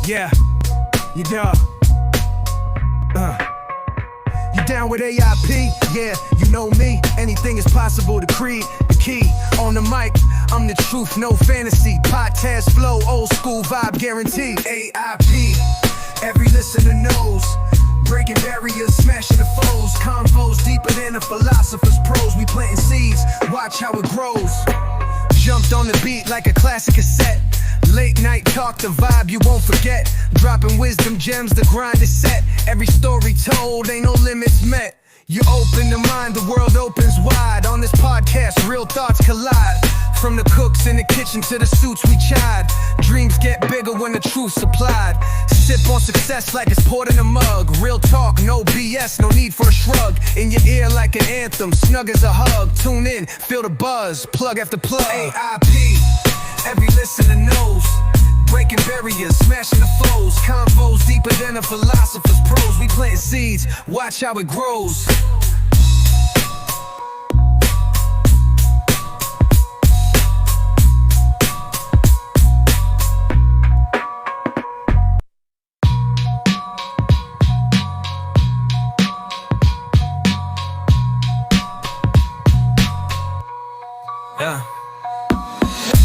Yeah, you done. You down with A.I.P? Yeah, you know me. Anything is possible to create. The key on the mic, I'm the truth, no fantasy. Podcast flow, old school vibe guaranteed. A.I.P, every listener knows. Breaking barriers, smashing the foes. Convos deeper than a philosopher's prose. We planting seeds, watch how it grows. Jumped on the beat like a classic cassette. Late night talk, the vibe you won't forget. Dropping wisdom gems, the grind is set. Every story told, ain't no limits met. You open the mind, the world opens wide. On this podcast, real thoughts collide. From the cooks in the kitchen to the suits we chide. Dreams get bigger when the truth's supplied. Sip on success like it's poured in a mug. Real talk, no BS, no need for a shrug. In your ear like an anthem, snug as a hug. Tune in, feel the buzz, plug after plug. A.I.P, every listener knows. Breaking barriers, smashing the foes. Convos deeper than a philosopher's prose. We planting seeds, watch how it grows.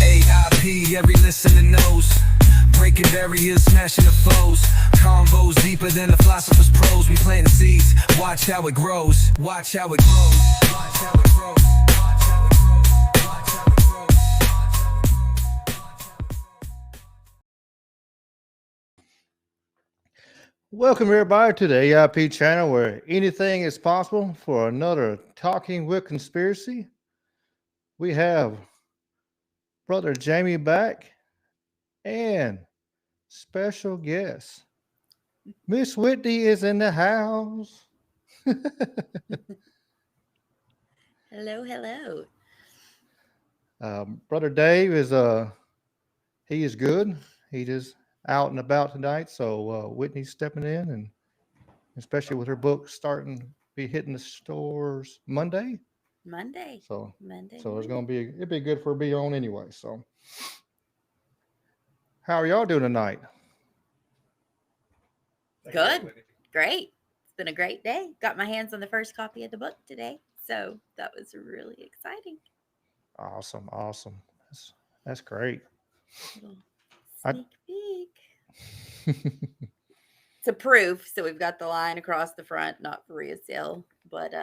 A.I.P, every listener knows. Breaking barriers, smashing the foes. Convos deeper than a philosopher's prose. We planting seeds, watch how it grows. Watch how it grows. Watch how it grows. Watch how it grows. Watch how it grows. Welcome everybody to the A.I.P channel where anything is possible for another Talking with Conspiracy. We have Brother Jamie back and special guest. Miss Whitney is in the house. Hello, hello. Brother Dave is he is good. He is out and about tonight, so Whitney's stepping in, and especially with her book starting to be hitting the stores Monday. Monday. So Monday. it's gonna be it'd be good for her to be on anyway. So how are y'all doing tonight? Good. Great. It's been a great day. Got my hands on the first copy of the book today. So that was really exciting. Awesome. That's great. Little I- sneak peek. It's a proof. So we've got the line across the front, not for resale, but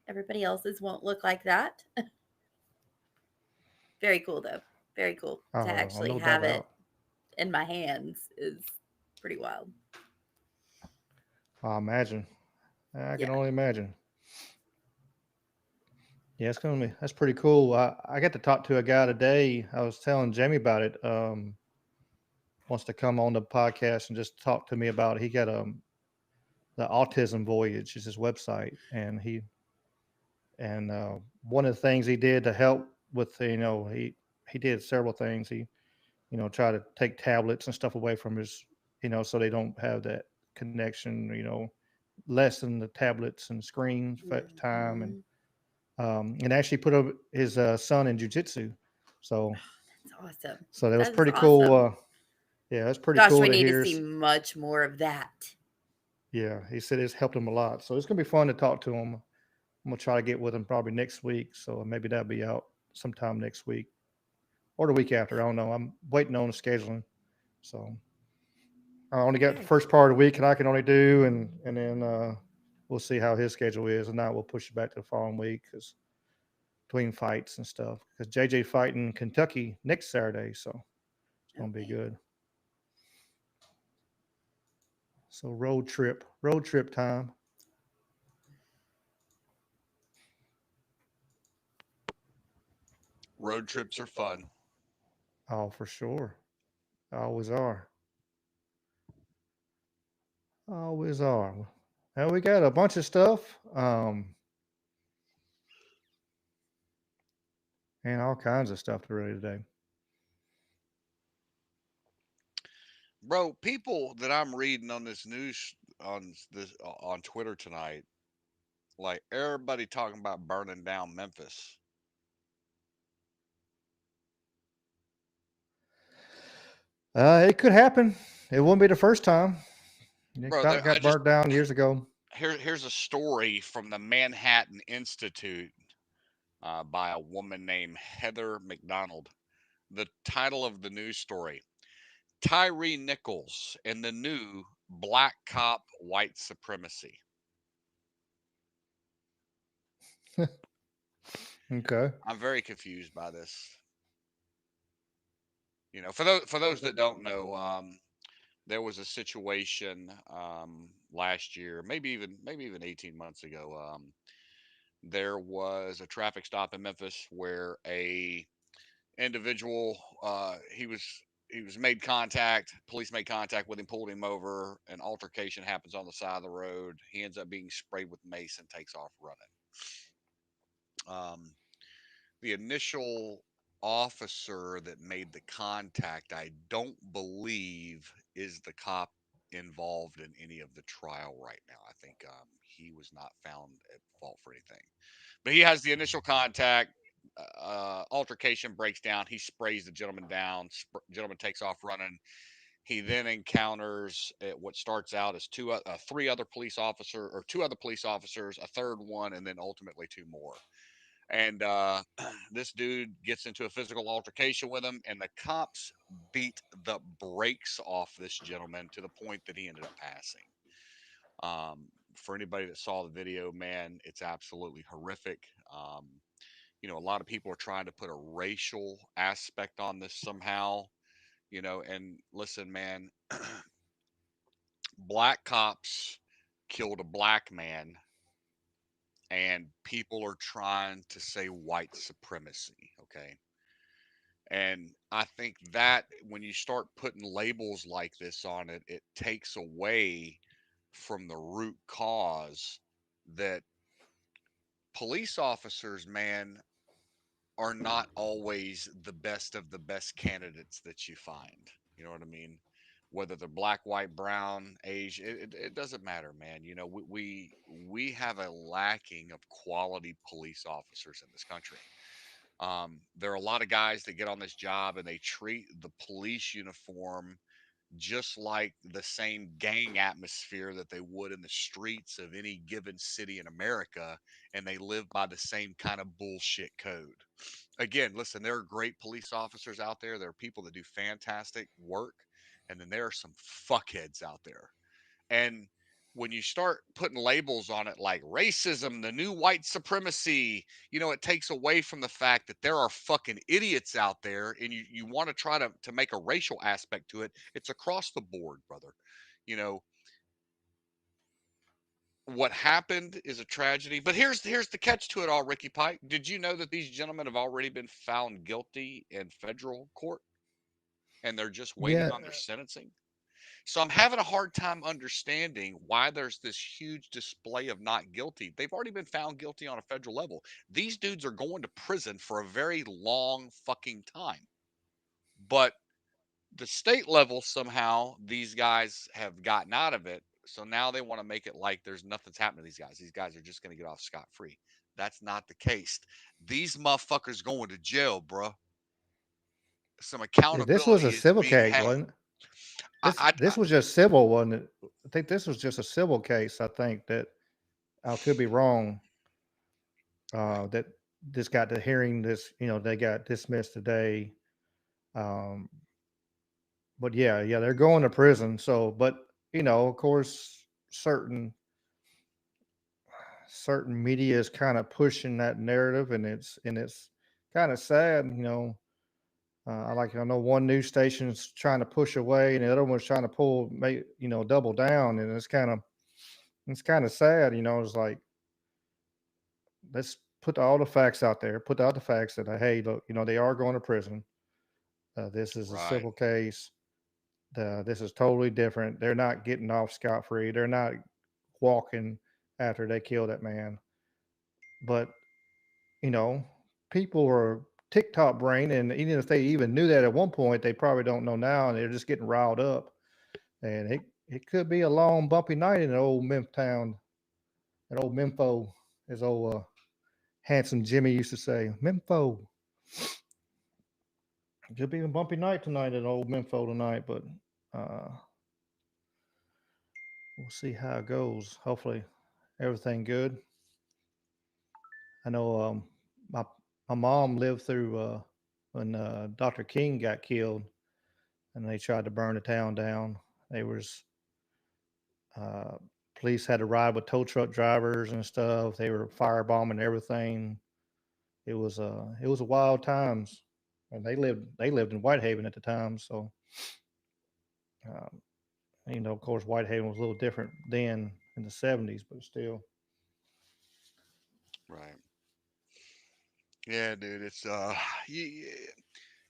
everybody else's won't look like that. Very cool though. Very cool. To actually no have doubt it about in my hands is pretty wild. I imagine. I can only imagine. Yeah, that's pretty cool. I got to talk to a guy today. I was telling Jamie about it. Wants to come on the podcast and just talk to me about it. He got the Autism Voyage is his website, and one of the things he did to help with he did several things. He try to take tablets and stuff away from his so they don't have that connection. Lessen the tablets and screens time, and actually put up his son in jiu-jitsu. So that's awesome. So that was That pretty is cool. awesome. Yeah, that's pretty Gosh, cool we to need hear. to see much more of that. Yeah, he said it's helped him a lot. So it's gonna be fun to talk to him. I'm gonna try to get with him probably next week. So maybe that'll be out sometime next week or the week after. I don't know. I'm waiting on the scheduling. So I only got the first part of the week, and I can only do, and then we'll see how his schedule is, and now we'll push it back to the following week because between fights and stuff. Because JJ fighting Kentucky next Saturday, so it's gonna be good. So road trip time. Road trips are fun. Oh, for sure. Always are. Always are. Now we got a bunch of stuff. And all kinds of stuff to read today. Bro, people that I'm reading on this news on Twitter tonight, like everybody talking about burning down Memphis. It could happen. It wouldn't be the first time. Bro, It I got just burnt down years ago. here's a story from the Manhattan Institute by a woman named Heather McDonald. The title of the news story: Tyree Nichols and the new black cop white supremacy. Okay. I'm very confused by this. For those that don't know, there was a situation last year, maybe even 18 months ago. There was a traffic stop in Memphis where a individual he was made contact. Police made contact with him, pulled him over. An altercation happens on the side of the road. He ends up being sprayed with mace and takes off running. The initial officer that made the contact, I don't believe, is the cop involved in any of the trial right now. I think he was not found at fault for anything. But he has the initial contact. Altercation breaks down. He sprays the gentleman down. Gentleman takes off running. He then encounters what starts out as three other police officers, or two other police officers, a third one, and then ultimately two more. And this dude gets into a physical altercation with him, and the cops beat the brakes off this gentleman to the point that he ended up passing. For anybody that saw the video, man, it's absolutely horrific. A lot of people are trying to put a racial aspect on this somehow. And listen, man, black cops killed a black man, and people are trying to say white supremacy. Okay. And I think that when you start putting labels like this on it, it takes away from the root cause that police officers, man, are not always the best of the best candidates that you find. You know what I mean? Whether they're black, white, brown, Asian, it doesn't matter, man. We have a lacking of quality police officers in this country. There are a lot of guys that get on this job and they treat the police uniform just like the same gang atmosphere that they would in the streets of any given city in America, and they live by the same kind of bullshit code. Again, listen, there are great police officers out there. There are people that do fantastic work, and then there are some fuckheads out there. And when you start putting labels on it like racism, the new white supremacy, it takes away from the fact that there are fucking idiots out there, and you want to try to make a racial aspect to it. It's across the board, brother. You know, what happened is a tragedy. But here's the catch to it all, Ricky Pike. Did you know that these gentlemen have already been found guilty in federal court and they're just waiting Yeah, on their sentencing? So I'm having a hard time understanding why there's this huge display of not guilty. They've already been found guilty on a federal level. These dudes are going to prison for a very long fucking time. But the state level, somehow these guys have gotten out of it. So now they want to make it like there's nothing's happened to these guys. These guys are just going to get off scot free. That's not the case. These motherfuckers going to jail, bro. Some this was accountability a is civil being case, had. wasn't it? I, This was just civil, wasn't it? I think this was just a civil case. I think that I could be wrong. right. That this got the hearing. They got dismissed today. Um, but yeah, they're going to prison. So, but of course, certain media is kind of pushing that narrative, and it's kind of sad. I know one news station's trying to push away, and the other one's trying to double down, and it's kind of sad. It's like, let's put all the facts out there. Put out the facts that, hey, look, they are going to prison. This is a Right. civil case. This is totally different. They're not getting off scot free. They're not walking after they kill that man. But you know, people are TikTok brain, and even if they even knew that at one point, they probably don't know now, and they're just getting riled up. And it could be a long, bumpy night in an old Memph town, an old Mempho, as old handsome Jimmy used to say, Mempho. It could be a bumpy night tonight at old Mempho tonight, but uh, we'll see how it goes. Hopefully, everything good. I know my mom lived through when Dr. King got killed, and they tried to burn the town down. They was uh, police had to ride with tow truck drivers and stuff. They were firebombing everything. It was a wild times, and they lived in Whitehaven at the time. So, um, you know, of course, Whitehaven was a little different then in the '70s, but still. Right. Yeah, dude. It's you,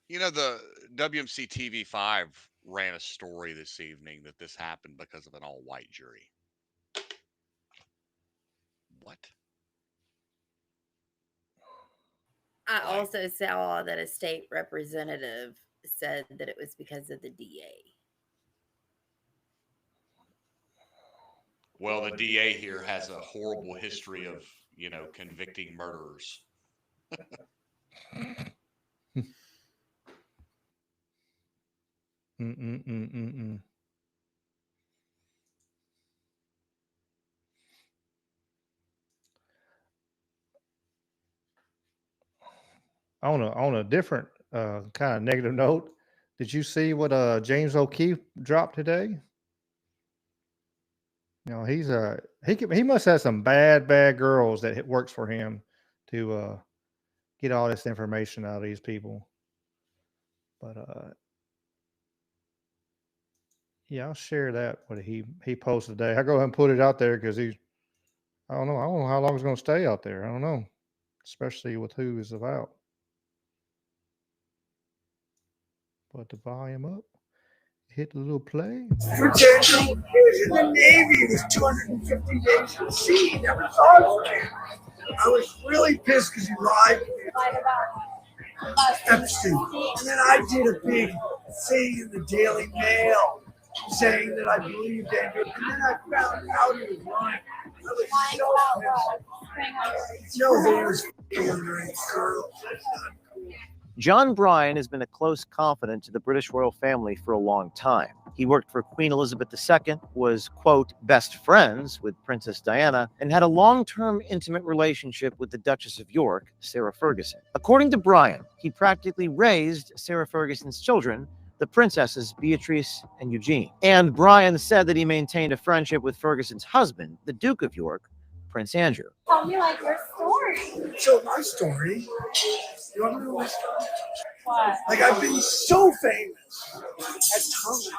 you know the WMC TV5 ran a story this evening that this happened because of an all-white jury. What? I Like, also saw that a state representative said that it was because of the DA. well, the DA here has a horrible history of, you know, convicting murderers. Mm-mm-mm-mm-mm. On a different kind of negative note, did you see what James O'Keefe dropped today? You know, he must have some bad girls that works for him to get all this information out of these people. But yeah, I'll share that what he posted today. I'll go ahead and put it out there because I don't know. I don't know how long it's going to stay out there. I don't know, especially with who is about. Put the volume up. Hit the little play. Protection. He was in the Navy. He was 250 days at sea. He never thought of it. I was really pissed because he lied to me. Epstein. And then I did a big thing in the Daily Mail saying that I believed Andrew. And then I found out he was lying. I was so pissed. No, there was underage girls. That's not cool. John Bryan has been a close confidant to the British royal family for a long time. He worked for Queen Elizabeth II, was, quote, best friends with Princess Diana, and had a long-term intimate relationship with the Duchess of York, Sarah Ferguson. According to Bryan, he practically raised Sarah Ferguson's children, the princesses Beatrice and Eugene. And Bryan said that he maintained a friendship with Ferguson's husband, the Duke of York, Prince Andrew. Tell me like your story. So my story, you want to know my story? What? Like I've been so famous at times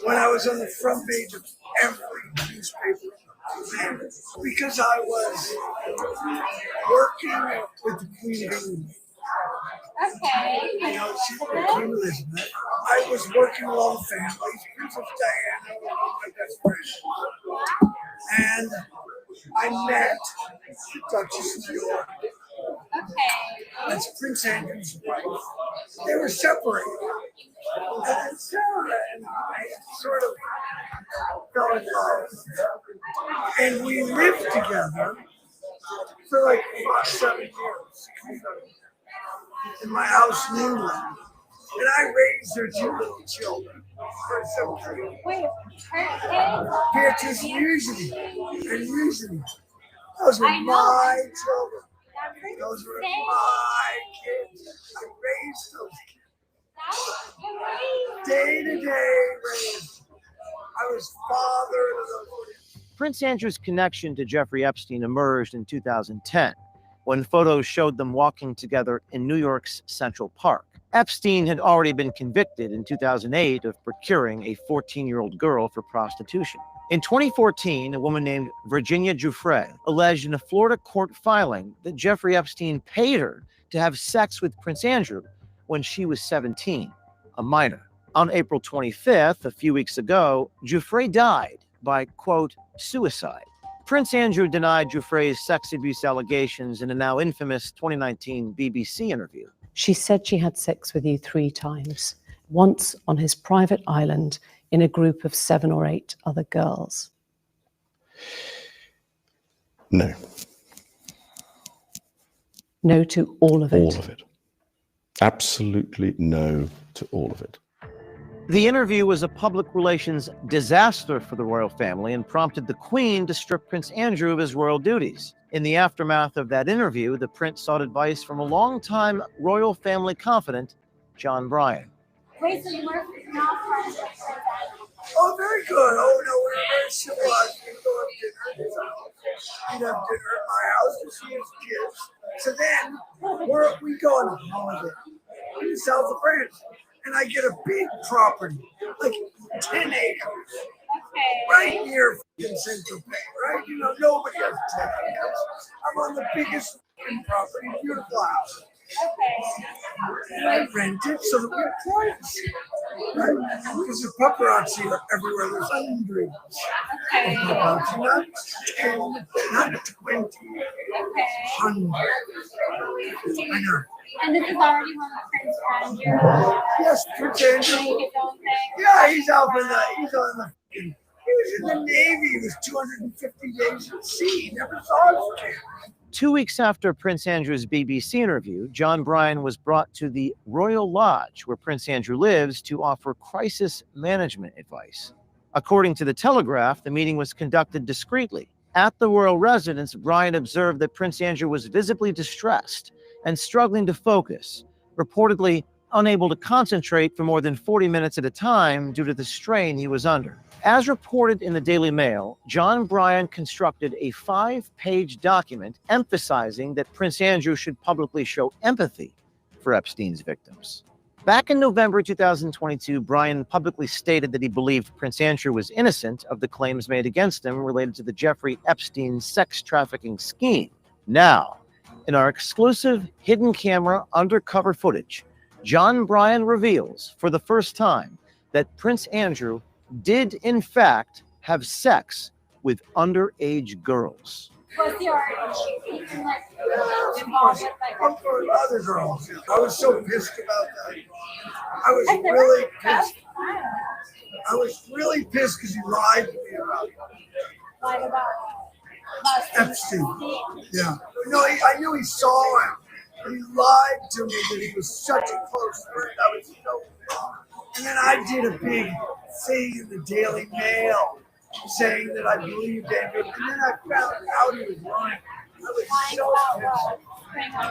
when I was on the front page of every newspaper because I was working with the Queen of England. Okay. You know, she's Queen Elizabeth. I was working with all the families, Princess Diana, my best friend. And I met Duchess of York. Okay. That's Prince Andrew's wife. They were separated. And Sarah and I sort of fell in love. And we lived together for like 7 years in my house in England. And I raised their 2 little children. Wait, her Beatrice and Eugenie. Those were my children. Those were my kids. I raised those kids. Day to day raised. I was father to those kids. Prince Andrew's connection to Jeffrey Epstein emerged in 2010, when photos showed them walking together in New York's Central Park. Epstein had already been convicted in 2008 of procuring a 14-year-old girl for prostitution. In 2014, a woman named Virginia Giuffre alleged in a Florida court filing that Jeffrey Epstein paid her to have sex with Prince Andrew when she was 17, a minor. On April 25th, a few weeks ago, Giuffre died by, quote, suicide. Prince Andrew denied Giuffre's sex abuse allegations in a now infamous 2019 BBC interview. She said she had sex with you 3 times, once on his private island in a group of 7 or 8 other girls. No. No to all of it. All of it. Absolutely no to all of it. The interview was a public relations disaster for the royal family and prompted the Queen to strip Prince Andrew of his royal duties. In the aftermath of that interview, the prince sought advice from a longtime royal family confidant, John Bryan. Wait, so you were not friends with Prince Andrew? Oh, very good. Oh, no, we're very civilized. We'd go have dinner at his house. He'd have dinner at my house to see his kids. So then we go on a holiday in the south of France. And I get a big property, like 10 acres, right near Central Bay, right? You know, nobody has 10 acres. I'm on the biggest property, beautiful house. And I rent it so that we have privacy, right? Because the paparazzi are everywhere. There's hundreds of paparazzi, not 10, not 20, hundreds. I know. And this is already one of Prince Andrew. Yes, Prince Andrew. His own thing. Yeah, he's out in the, he's on the, he was in the Navy. He was 250 days at sea. He never saw his family. 2 weeks after Prince Andrew's BBC interview, John Bryan was brought to the Royal Lodge, where Prince Andrew lives, to offer crisis management advice. According to the Telegraph, the meeting was conducted discreetly. At the royal residence, Bryan observed that Prince Andrew was visibly distressed and struggling to focus, reportedly unable to concentrate for more than 40 minutes at a time due to the strain he was under. As reported in the Daily Mail, John Bryan constructed a 5-page document emphasizing that Prince Andrew should publicly show empathy for Epstein's victims. Back in November 2022, Bryan publicly stated that he believed Prince Andrew was innocent of the claims made against him related to the Jeffrey Epstein sex trafficking scheme. Now, in our exclusive hidden camera undercover footage, John Bryan reveals for the first time that Prince Andrew did in fact have sex with underage girls. Was he already like involved with like Other girls. I was so pissed about that. I was really pissed. I was really pissed because he lied to me about lied about Epstein. Yeah. No, I knew he saw him. And he lied to me that he was such a close friend. I was so pissed. And then I did a big thing in the Daily Mail saying that I believed Andrew. And then I found out he was lying. I was so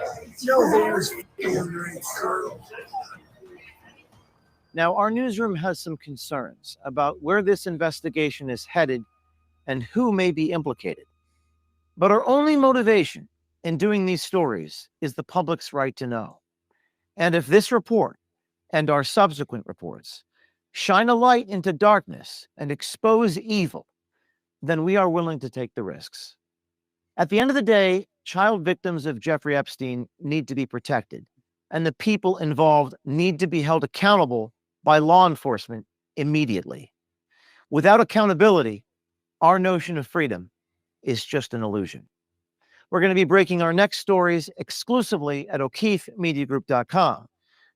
pissed. No, that he was underage girls. Now, our newsroom has some concerns about where this investigation is headed and who may be implicated. But our only motivation in doing these stories is the public's right to know. And if this report and our subsequent reports shine a light into darkness and expose evil, then we are willing to take the risks. At the end of the day, child victims of Jeffrey Epstein need to be protected, and the people involved need to be held accountable by law enforcement immediately. Without accountability, our notion of freedom is just an illusion. We're going to be breaking our next stories exclusively at o'keefemediagroup.com.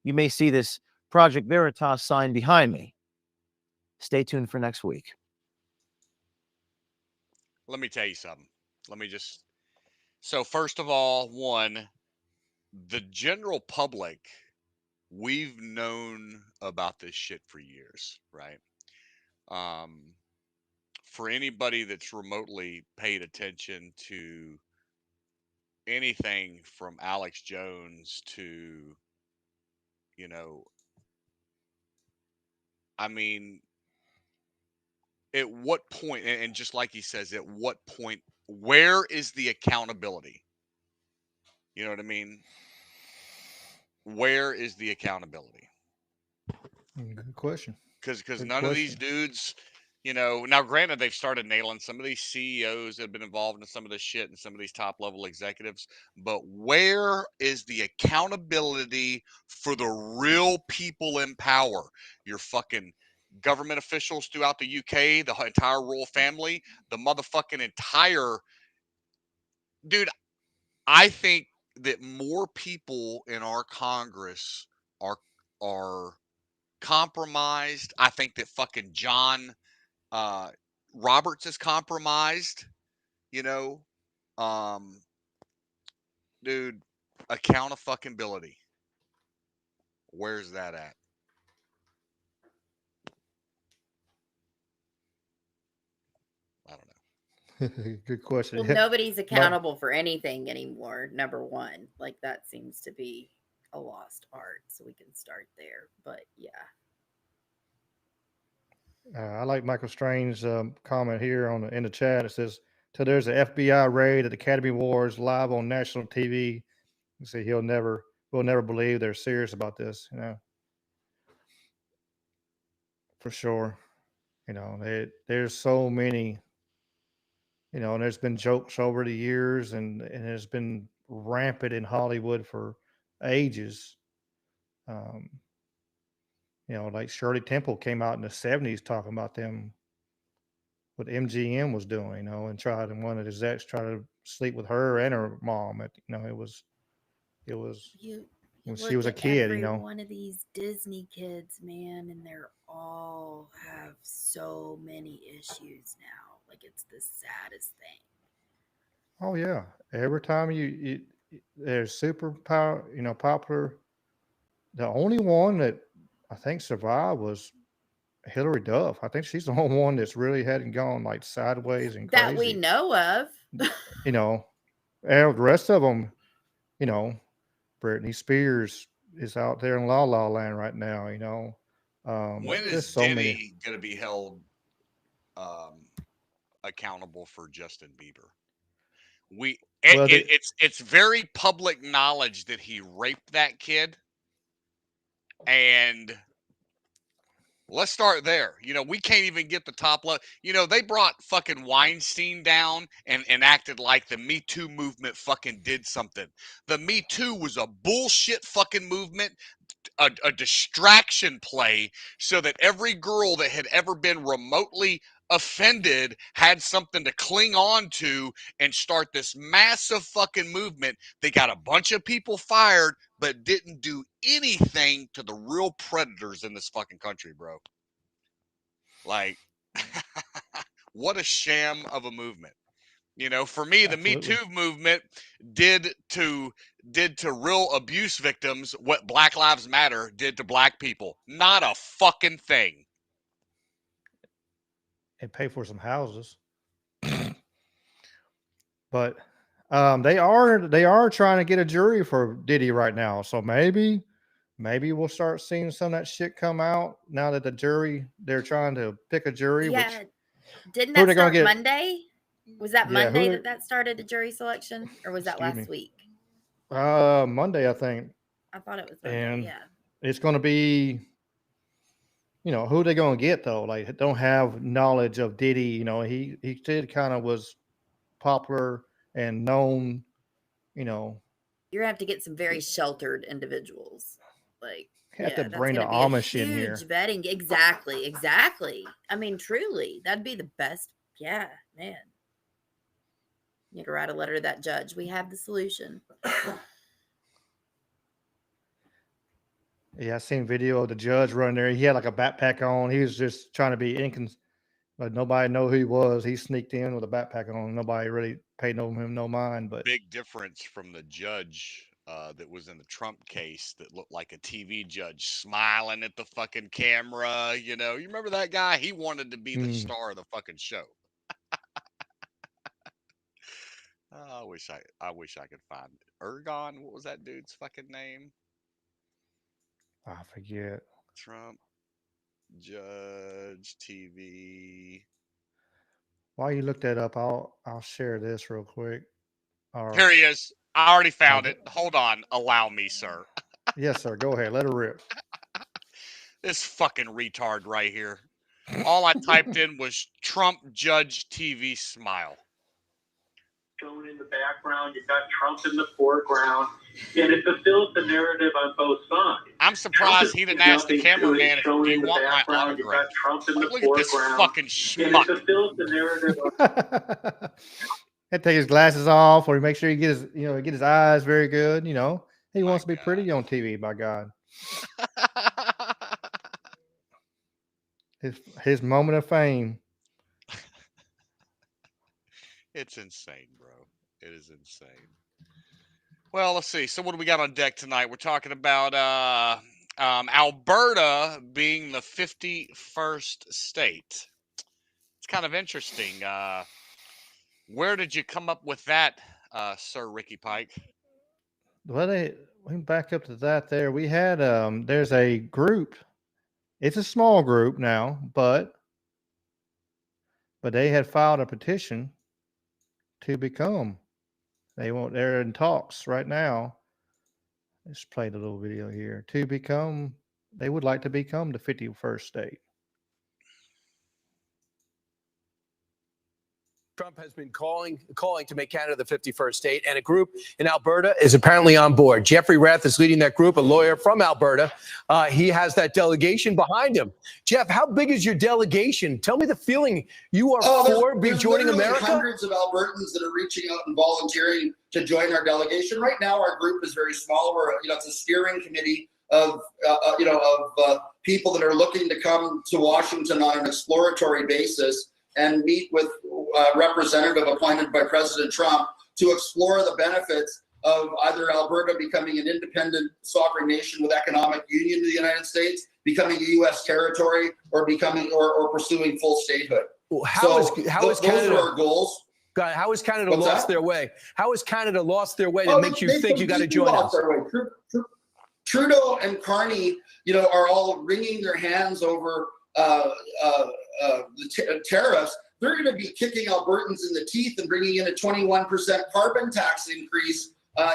You may see this Project Veritas sign behind me. Stay tuned for next week. Let me tell you something. So first of all, one, the general public, we've known about this shit for years, right? For anybody that's remotely paid attention to anything from Alex Jones to, you know, I mean, at what point, and just like he says, at what point, where is the accountability? You know what I mean? Where is the accountability? Good question. Because Good none of these question. dudes, you know, now granted, they've started nailing some of these CEOs that have been involved in some of this shit and some of these top level executives, but where is the accountability for the real people in power? Your fucking government officials throughout the UK, the entire royal family, the motherfucking entire dude. I think that more people in our Congress are compromised. I think that fucking John Roberts is compromised, you know. Um, dude, accountability. Where's that at? Good question. Well, nobody's accountable for anything anymore. Number one, like that seems to be a lost art. So we can start there. But yeah, I like Michael Strange's comment here in the chat. It says, "Till there's an FBI raid at the Academy Awards live on national TV, you see, we'll never believe they're serious about this." You know, for sure. You know, there's so many. You know, and there's been jokes over the years, and it's been rampant in Hollywood for ages. Um, you know, like Shirley Temple came out in the '70s talking about them, what MGM was doing, you know, and one of his ex tried to sleep with her and her mom. You know, it was you when she look was a at kid, you every know. one of these Disney kids, man, and they're all have so many issues now. Like it's the saddest thing. Oh yeah, every time they're super popular. The only one that I think survived was Hillary Duff. I think she's the only one that's really hadn't gone like sideways and That we crazy. know of. You know, and the rest of them, you know, Britney Spears is out there in La La Land right now. You know, When there's is so many. Diddy going to be held accountable for Justin Bieber? Well, It's very public knowledge that he raped that kid, and let's start there. You know, we can't even get the top level. You know, they brought fucking Weinstein down and acted like the Me Too movement fucking did something. The Me Too was a bullshit fucking movement, a distraction play, so that every girl that had ever been remotely offended had something to cling on to and start this massive fucking movement. They got a bunch of people fired, but didn't do anything to the real predators in this fucking country, bro. Like, what a sham of a movement. You know, for me, the Me absolutely. Too movement did to real abuse victims what Black Lives Matter did to black people. Not a fucking thing. And pay for some houses. But they are trying to get a jury for Diddy right now. So maybe we'll start seeing some of that shit come out now that they're trying to pick a jury. Yeah. Which Didn't who are that they gonna start get? Monday? Was that Yeah, Monday that started the jury selection? Or was that excuse me. last week? Monday, I think. I thought it was Monday, And yeah. it's going to be, you know, who they going to get though? Like, don't have knowledge of Diddy. You know, he did kind of was popular and known. You know, You're gonna have to get some very sheltered individuals. Like, have to yeah, that's bring the gonna be a Amish in huge here. vetting. Exactly. I mean, truly, that'd be the best. Yeah, man. You need to write a letter to that judge. We have the solution. Yeah, I seen video of the judge running there. He had like a backpack on. He was just trying to be but nobody know who he was. He sneaked in with a backpack on. Nobody really paid him no mind. But Big difference from the judge that was in the Trump case that looked like a TV judge smiling at the fucking camera. You know, you remember that guy? He wanted to be the star of the fucking show. I wish I could find it. Ergon. What was that dude's fucking name? I forget. Trump judge TV. While you look that up, I'll share this real quick. Here he is. I already found it. Hold on. Allow me, sir. Yes, sir. Go ahead. Let her rip. This fucking retard right here. All I typed in was Trump judge TV smile. Shown in the background, you've got Trump in the foreground, and it fulfills the narrative on both sides. I'm surprised he didn't ask the cameraman, "Do you want my autograph?" Like, look at this fucking schmuck. It fulfills the narrative. He'd take his glasses off, or he make sure he get his eyes very good. You know, he wants to be pretty on TV. By God, his moment of fame. It's insane, bro. It is insane. Well, let's see. So what do we got on deck tonight? We're talking about Alberta being the 51st state. It's kind of interesting. Where did you come up with that, Sir Ricky Pike? Well, we can back up to that there. We had, there's a group. It's a small group now, but they had filed a petition to become. They're in talks right now. Let's play the little video here. They would like to become the 51st state. Trump has been calling to make Canada the 51st state, and a group in Alberta is apparently on board. Jeffrey Rath is leading that group, a lawyer from Alberta. He has that delegation behind him. Jeff, how big is your delegation? Tell me the feeling you are for joining America. Hundreds of Albertans that are reaching out and volunteering to join our delegation. Right now, our group is very small. It's a steering committee of people that are looking to come to Washington on an exploratory basis and meet with a representative appointed by President Trump to explore the benefits of either Alberta becoming an independent sovereign nation with economic union to the United States, becoming a U.S. territory, or becoming or pursuing full statehood. Well, how is those Canada, are our goals. God, how has Canada lost their way? How has Canada lost their way that makes you think you got to join us? Trudeau and Carney, are all wringing their hands over the tariffs. They're going to be kicking Albertans in the teeth and bringing in a 21% carbon tax increase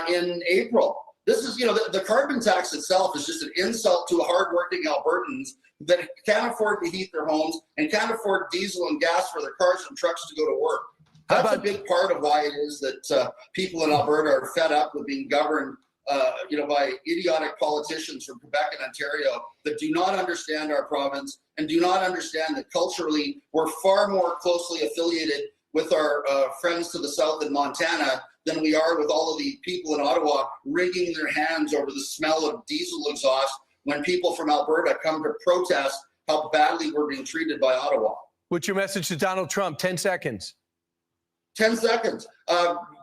in April. This is, the carbon tax itself is just an insult to hardworking Albertans that can't afford to heat their homes and can't afford diesel and gas for their cars and trucks to go to work. That's a big part of why it is that people in Alberta are fed up with being governed by idiotic politicians from Quebec and Ontario that do not understand our province and do not understand that culturally we're far more closely affiliated with our friends to the south in Montana than we are with all of the people in Ottawa wringing their hands over the smell of diesel exhaust when people from Alberta come to protest how badly we're being treated by Ottawa. What's your message to Donald Trump? 10 seconds. 10 seconds.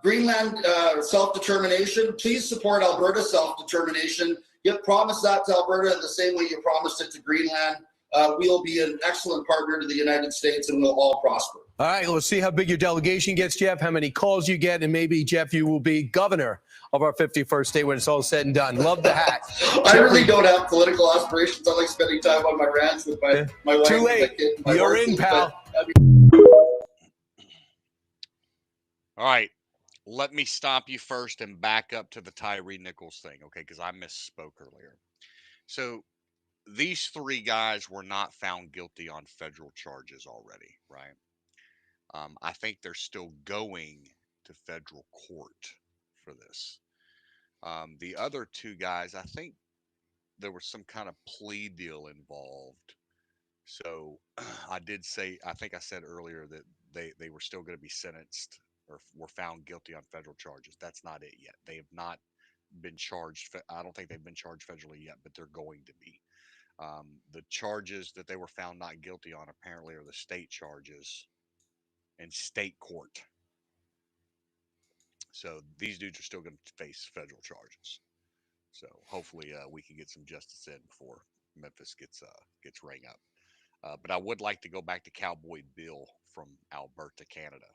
Greenland self-determination. Please support Alberta self-determination. You promised that to Alberta the same way you promised it to Greenland. We'll be an excellent partner to the United States and we'll all prosper. All right, we'll see how big your delegation gets, Jeff, how many calls you get, and maybe, Jeff, you will be governor of our 51st state when it's all said and done. Love the hat. I really don't have political aspirations. I like spending time on my ranch with my wife. Too late. And my kid and my You're horses, in, pal. All right, let me stop you first and back up to the Tyree Nichols thing, okay, because I misspoke earlier. So these three guys were not found guilty on federal charges already, right? I think they're still going to federal court for this. The other two guys, I think there was some kind of plea deal involved. So I think I said earlier that they were still going to be sentenced or were found guilty on federal charges. That's not it yet. They have not been charged. I don't think they've been charged federally yet, but they're going to be. The charges that they were found not guilty on apparently are the state charges in state court. So these dudes are still going to face federal charges. So hopefully we can get some justice in before Memphis gets rang up. But I would like to go back to Cowboy Bill from Alberta, Canada.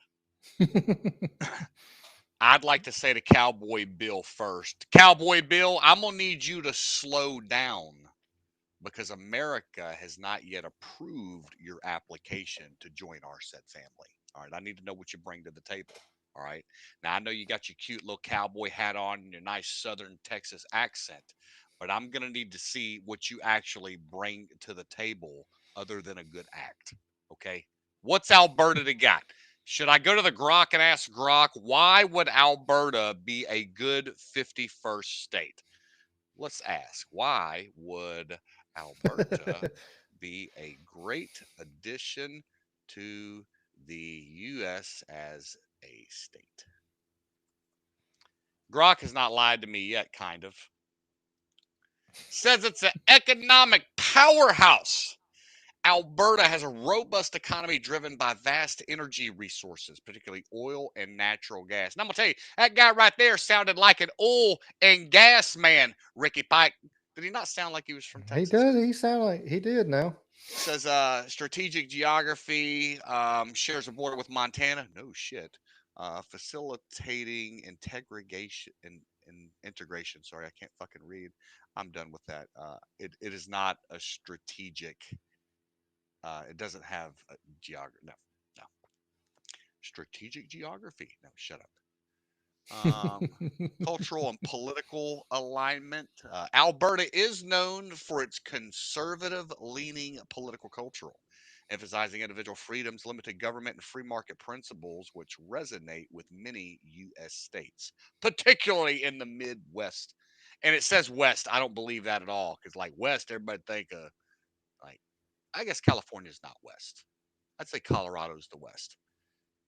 I'd like to say to Cowboy Bill first, Cowboy Bill, I'm going to need you to slow down because America has not yet approved your application to join our said family. All right, I need to know what you bring to the table. All right. Now, I know you got your cute little cowboy hat on and your nice Southern Texas accent, but I'm going to need to see what you actually bring to the table other than a good act. Okay. What's Alberta to got? Should I go to the Grok and ask Grok, why would Alberta be a good 51st state? Let's ask, why would Alberta be a great addition to the U.S. as a state? Grok has not lied to me yet, kind of. Says it's an economic powerhouse. Alberta has a robust economy driven by vast energy resources, particularly oil and natural gas. And I'm going to tell you, that guy right there sounded like an oil and gas man, Ricky Pike. Did he not sound like he was from Texas? He does. He sounded like he did now. Says strategic geography, shares a border with Montana. No shit. facilitating integration. Sorry, I can't fucking read. I'm done with that. It is not a strategic. It doesn't have a geography. No, no. Strategic geography. No, shut up. Cultural and political alignment. Alberta is known for its conservative leaning political culture, emphasizing individual freedoms, limited government, and free market principles, which resonate with many U.S. states, particularly in the Midwest. And it says West. I don't believe that at all, because like West, everybody think of like, I guess California's not West. I'd say Colorado's the West.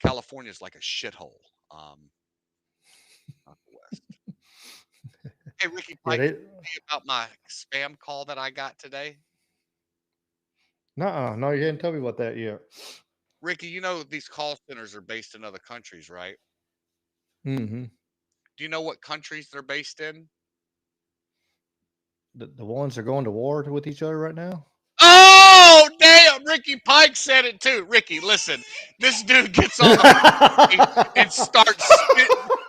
California's like a shithole. Not the West. Hey, Ricky Yeah, Pike, about my spam call that I got today. no, you didn't tell me about that yet. Ricky, you know these call centers are based in other countries, right? Mm-hmm. Do you know what countries they're based in? The ones that are going to war with each other right now. Oh, damn! Ricky Pike said it too. Ricky, listen, this dude gets on the and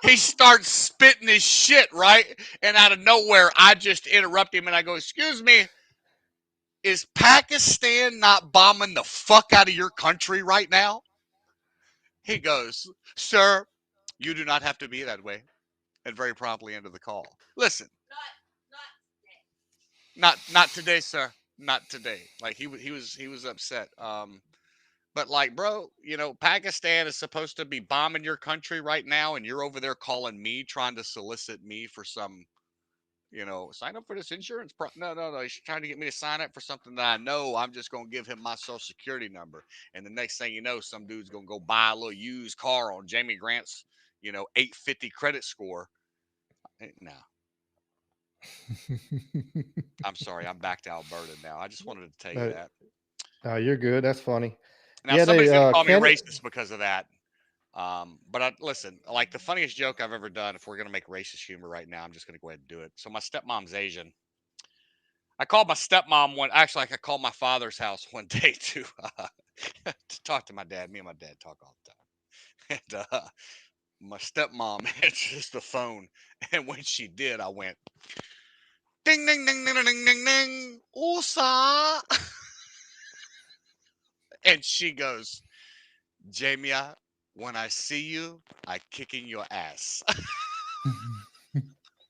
he starts spitting his shit, right? And out of nowhere, I just interrupt him and I go, "Excuse me, is Pakistan not bombing the fuck out of your country right now?" He goes, "Sir, you do not have to be that way," and very promptly ended the call. Listen, not today, sir. Not today. Like he was upset. But like, bro, you know, Pakistan is supposed to be bombing your country right now, and you're over there calling me, trying to solicit me for some, you know, sign up for this insurance. No. He's trying to get me to sign up for something that I know I'm just going to give him my social security number. And the next thing you know, some dude's going to go buy a little used car on Jamie Grant's, you know, 850 credit score. No, I'm sorry. I'm back to Alberta now. I just wanted to tell you that. No, you're good. That's funny. Now, Yeah, somebody's they going to call me Canada. racist because of that. But listen, like the funniest joke I've ever done, if we're going to make racist humor right now, I'm just going to go ahead and do it. So my stepmom's Asian. I called my stepmom I called my father's house one day to talk to my dad. Me and my dad talk all the time. And my stepmom answers the phone. And when she did, I went, ding, ding, ding, ding, ding, ding, ding, USA. And she goes, Jamie, when I see you, I kicking your ass.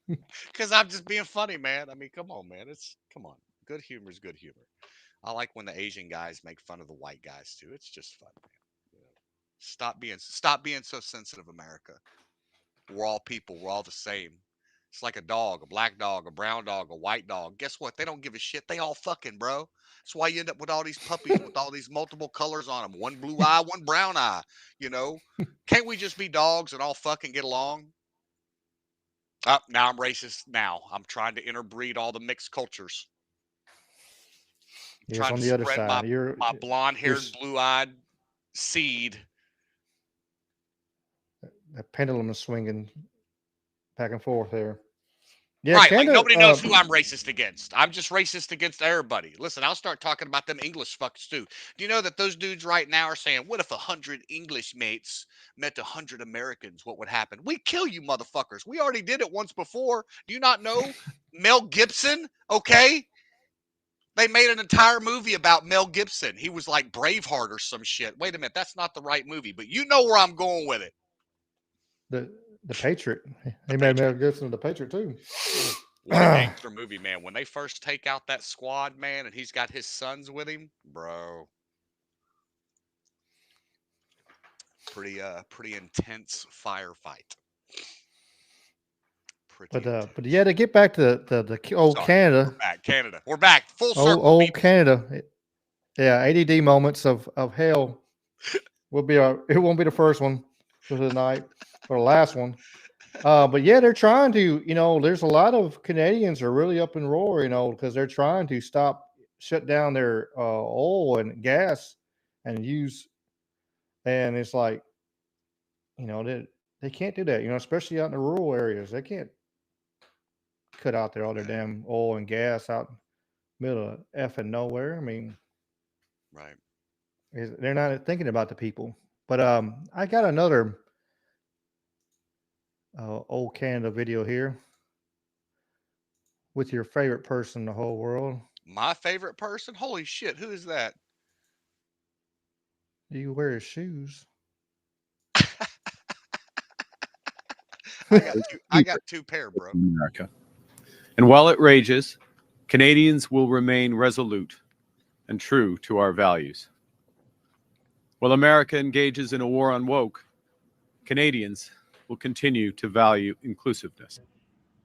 Because I'm just being funny, man. I mean, come on, man. Come on. Good humor is good humor. I like when the Asian guys make fun of the white guys too. It's just fun, man. You know, stop being so sensitive, America. We're all people. We're all the same. It's like a dog, a black dog, a brown dog, a white dog. Guess what? They don't give a shit. They all fucking, bro. That's why you end up with all these puppies with all these multiple colors on them. One blue eye, one brown eye. You know, can't we just be dogs and all fucking get along? Now I'm racist. Now I'm trying to interbreed all the mixed cultures. Yes, Trying on to the other spread side. my blonde-haired, You're blue-eyed seed. the pendulum is swinging back and forth there. Yeah, Right, like Canada. nobody knows who I'm racist against. I'm just racist against everybody. Listen, I'll start talking about them English fucks too. Do you know that those dudes right now are saying, what if 100 English mates met 100 Americans? What would happen? We kill you motherfuckers. We already did it once before. Do you not know Mel Gibson? Okay. They made an entire movie about Mel Gibson. He was like Braveheart or some shit. Wait a minute, that's not the right movie, but you know where I'm going with it. The Patriot. He made Mel Gibson the Patriot too. What a gangster movie, man. When they first take out that squad, man, and he's got his sons with him, bro. Pretty intense firefight. But yeah, to get back to the old Canada. We're back. Full circle. Old Canada. Yeah, ADD moments of hell will be it won't be the first one for the night or the last one. But yeah, they're trying to, you know, there's a lot of Canadians are really up in roar, you know, because they're trying to shut down their oil and gas and it's like, you know, they can't do that, you know, especially out in the rural areas. They can't cut out all their damn oil and gas out in the middle of effing nowhere. I mean, right. They're not thinking about the people. But I got another old Canada video here with your favorite person in the whole world. My favorite person? Holy shit, who is that? You wear his shoes. I got two pair, bro. America. And while it rages, Canadians will remain resolute and true to our values. While America engages in a war on woke, Canadians will continue to value inclusiveness.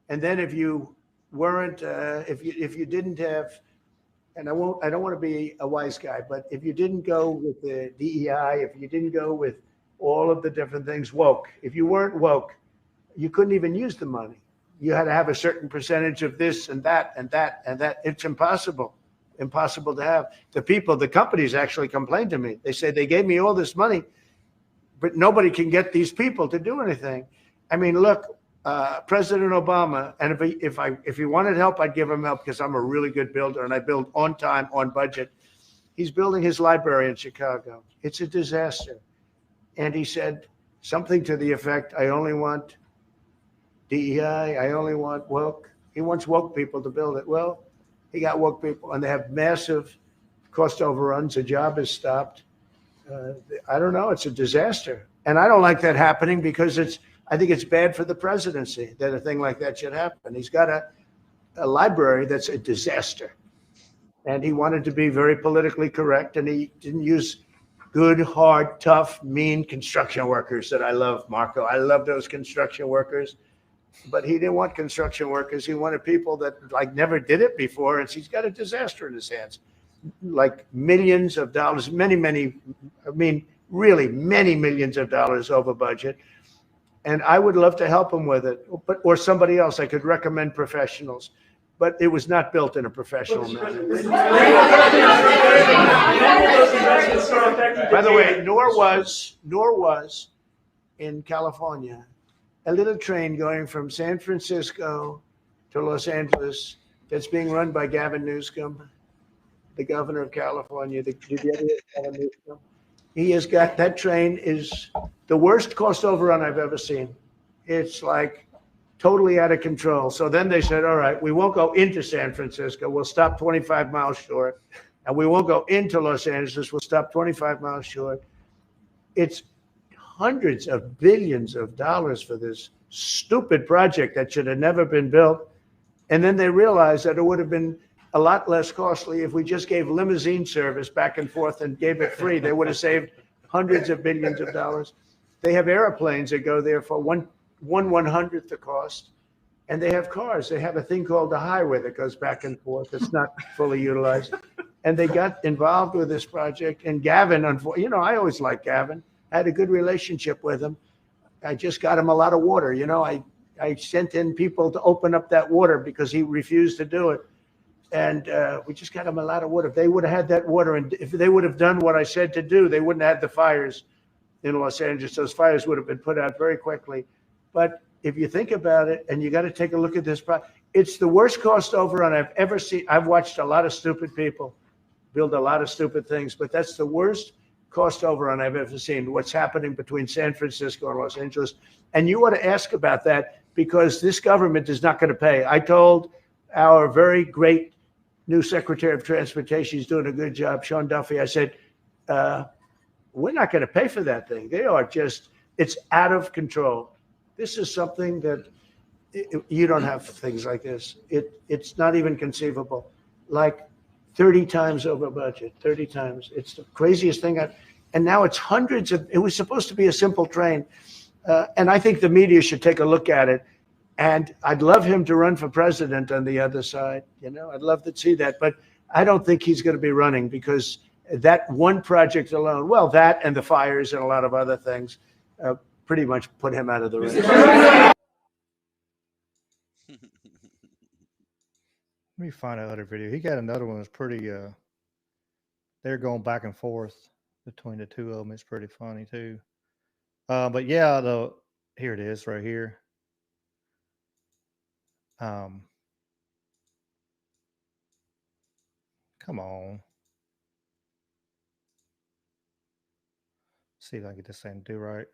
And then if you weren't, if you didn't have, and I don't want to be a wise guy, but if you didn't go with the DEI, if you didn't go with all of the different things woke, if you weren't woke, you couldn't even use the money. You had to have a certain percentage of this and that and that and that. It's impossible to have. The companies actually complained to me. They say they gave me all this money, but nobody can get these people to do anything. I mean, look, President Obama, and if he wanted help, I'd give him help because I'm a really good builder and I build on time, on budget. He's building his library in Chicago. It's a disaster. And he said something to the effect, I only want DEI, I only want woke. He wants woke people to build it. Well, he got woke people and they have massive cost overruns. A job is stopped. I don't know. It's a disaster. And I don't like that happening because I think it's bad for the presidency that a thing like that should happen. He's got a library that's a disaster. And he wanted to be very politically correct, and he didn't use good, hard, tough, mean construction workers that I love, Marco. I love those construction workers. But he didn't want construction workers. He wanted people that never did it before. And he's got a disaster in his hands, like millions of dollars, really many millions of dollars over budget. And I would love to help him with it, or somebody else. I could recommend professionals, but it was not built in a professional manner. By the way, nor was in California a little train going from San Francisco to Los Angeles that's being run by Gavin Newsom, the governor of California. He has got, that train is the worst cost overrun I've ever seen. It's like totally out of control. So then they said, all right, we won't go into San Francisco. We'll stop 25 miles short. And we won't go into Los Angeles. We'll stop 25 miles short. It's hundreds of billions of dollars for this stupid project that should have never been built. And then they realized that it would have been a lot less costly if we just gave limousine service back and forth and gave it free. They would have saved hundreds of billions of dollars. They have airplanes that go there for one 1/100th the cost. And they have cars. They have a thing called the highway that goes back and forth. It's not fully utilized. And they got involved with this project. And Gavin, I always liked Gavin. I had a good relationship with him. I just got him a lot of water. I sent in people to open up that water because he refused to do it. And we just got him a lot of water. If they would have had that water, and if they would have done what I said to do, they wouldn't have had the fires in Los Angeles. Those fires would have been put out very quickly. But if you think about it, and you got to take a look at this, it's the worst cost overrun I've ever seen. I've watched a lot of stupid people build a lot of stupid things, but that's the worst cost overrun I've ever seen. What's happening between San Francisco and Los Angeles. And you ought to ask about that because this government is not going to pay. I told our very great new Secretary of Transportation, he's doing a good job, Sean Duffy, I said, we're not going to pay for that thing. It's out of control. This is something that you don't have things like this. It's not even conceivable. Like 30 times over budget, 30 times. It's the craziest thing. And now it's hundreds of, it was supposed to be a simple train. And I think the media should take a look at it. And I'd love him to run for president on the other side. I'd love to see that. But I don't think he's going to be running because that one project alone, well, that and the fires and a lot of other things pretty much put him out of the race. Let me find another video. He got another one that's pretty, they're going back and forth between the two of them. It's pretty funny too. But yeah, here it is right here. Come on. See if I can get this thing to do right.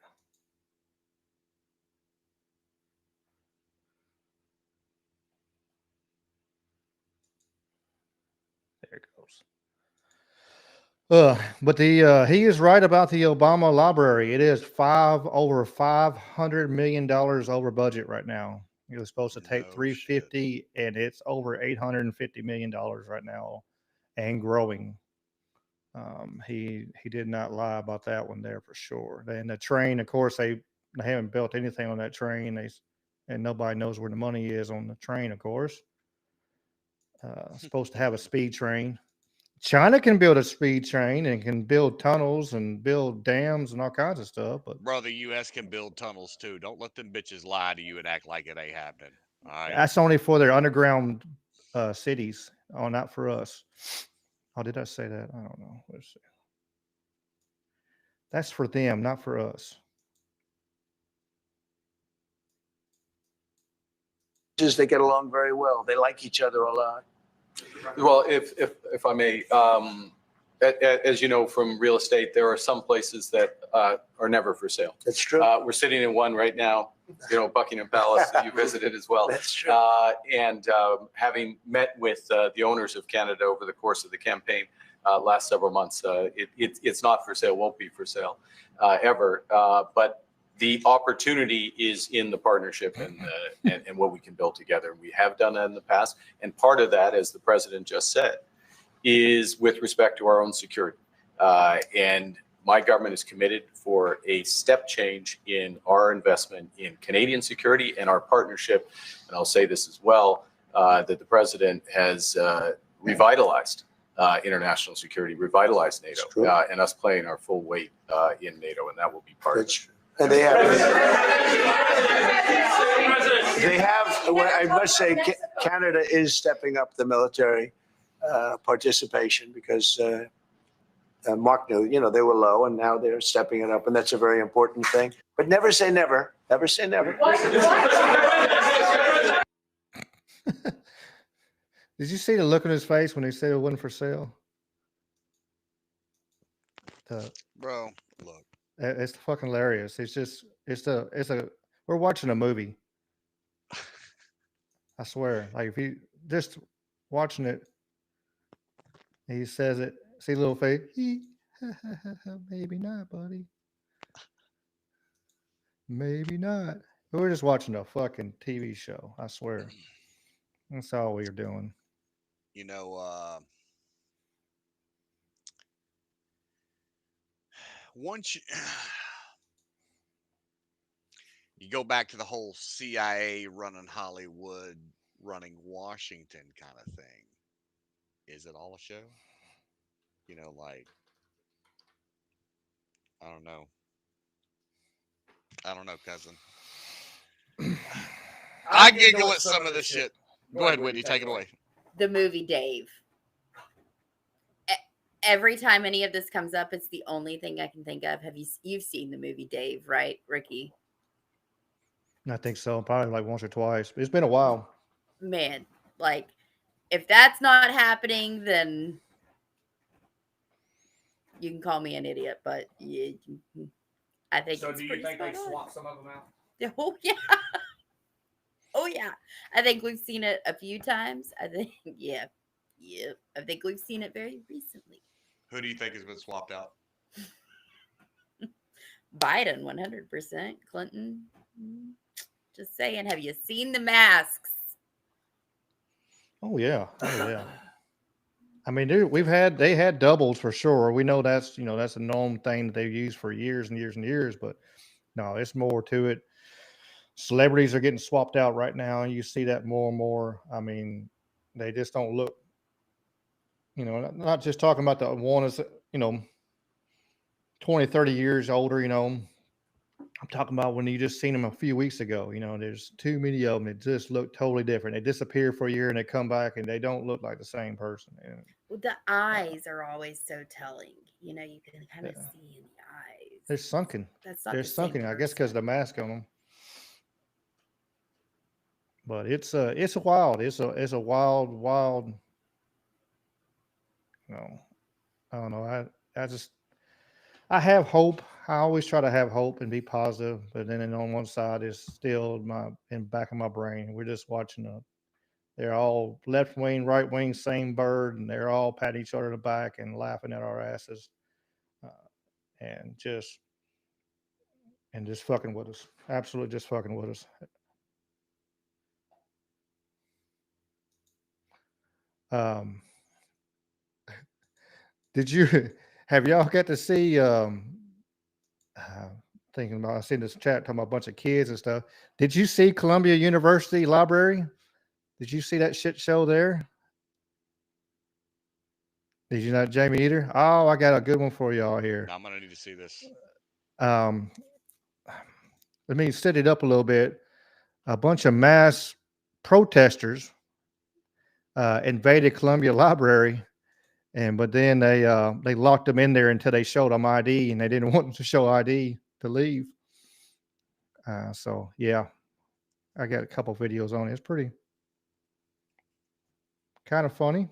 helps. But he is right about the Obama library. It is over $500 million over budget right now. It was supposed to take 350, and it's over $850 million right now, and growing. He did not lie about that one there for sure. And the train, of course, they haven't built anything on that train. And nobody knows where the money is on the train, of course. Supposed to have a speed train. China can build a speed train and can build tunnels and build dams and all kinds of stuff. But Bro, the U.S. can build tunnels too. Don't let them bitches lie to you and act like it ain't happening. All right. that's only for their underground cities. Oh, not for us. Oh, did I say that? I don't know. Let's see. That's for them, not for us. They get along very well. They like each other a lot. Well, if I may, as you know from real estate, there are some places that are never for sale. That's true. We're sitting in one right now, Buckingham Palace that you visited as well. That's true. And having met with the owners of Canada over the course of the campaign last several months, it's not for sale, won't be for sale ever. But the opportunity is in the partnership and what we can build together. We have done that in the past. And part of that, as the president just said, is with respect to our own security. And my government is committed for a step change in our investment in Canadian security and our partnership. And I'll say this as well, that the president has revitalized international security, revitalized NATO, and us playing our full weight in NATO. And that will be part of it. And they have, I must say, Canada is stepping up the military participation because Mark knew, they were low and now they're stepping it up. And that's a very important thing. But never say never. Never say never. Did you see the look on his face when he said it wasn't for sale? Bro, look. It's fucking hilarious. We're watching a movie. I swear. Like if you just watching it, he says it. See the little face? Maybe not, buddy. Maybe not. We're just watching a fucking TV show. I swear. That's all we're doing. Once you go back to the whole CIA running Hollywood, running Washington kind of thing, is it all a show? I don't know. I don't know, cousin. I giggle at some of this shit. Go ahead, Whitney. Take it away. The movie Dave. Every time any of this comes up, it's the only thing I can think of. You've seen the movie Dave, right, Ricky? I think so. Probably like once or twice. It's been a while. Man, like if that's not happening, then you can call me an idiot. But yeah, I think. So, do you think they swapped some of them out? Oh yeah. Oh yeah. I think we've seen it a few times. I think yeah. I think we've seen it very recently. Who do you think has been swapped out? Biden, 100%. Clinton. Just saying. Have you seen the masks? Oh yeah. Oh yeah. I mean, dude, they had doubles for sure. We know that's a known thing that they've used for years and years and years. But no, it's more to it. Celebrities are getting swapped out right now, and you see that more and more. I mean, they just don't look. Not just talking about the one is, 20, 30 years older, I'm talking about when you just seen them a few weeks ago, there's too many of them that just look totally different. They disappear for a year and they come back and they don't look like the same person. Well, the eyes are always so telling. You can kind of see in the eyes. They're sunken. They're sunken, I guess, because of the mask on them. But it's a wild. It's a wild. I don't know. I have hope. I always try to have hope and be positive, but then on one side is still in the back of my brain. We're just watching They're all left wing, right wing, same bird, and they're all patting each other in the back and laughing at our asses, and just fucking with us. Absolutely, just fucking with us. Did you have y'all got to see? Thinking about, I seen this chat talking about a bunch of kids and stuff. Did you see Columbia University Library? Did you see that shit show there? Did you not, Jamie, either? Oh, I got a good one for y'all here. Now I'm gonna need to see this. Let me set it up a little bit. A bunch of mass protesters invaded Columbia Library, but then they locked them in there until they showed them ID, and they didn't want them to show ID to leave. So yeah, I got a couple videos on it. It's pretty kind of funny.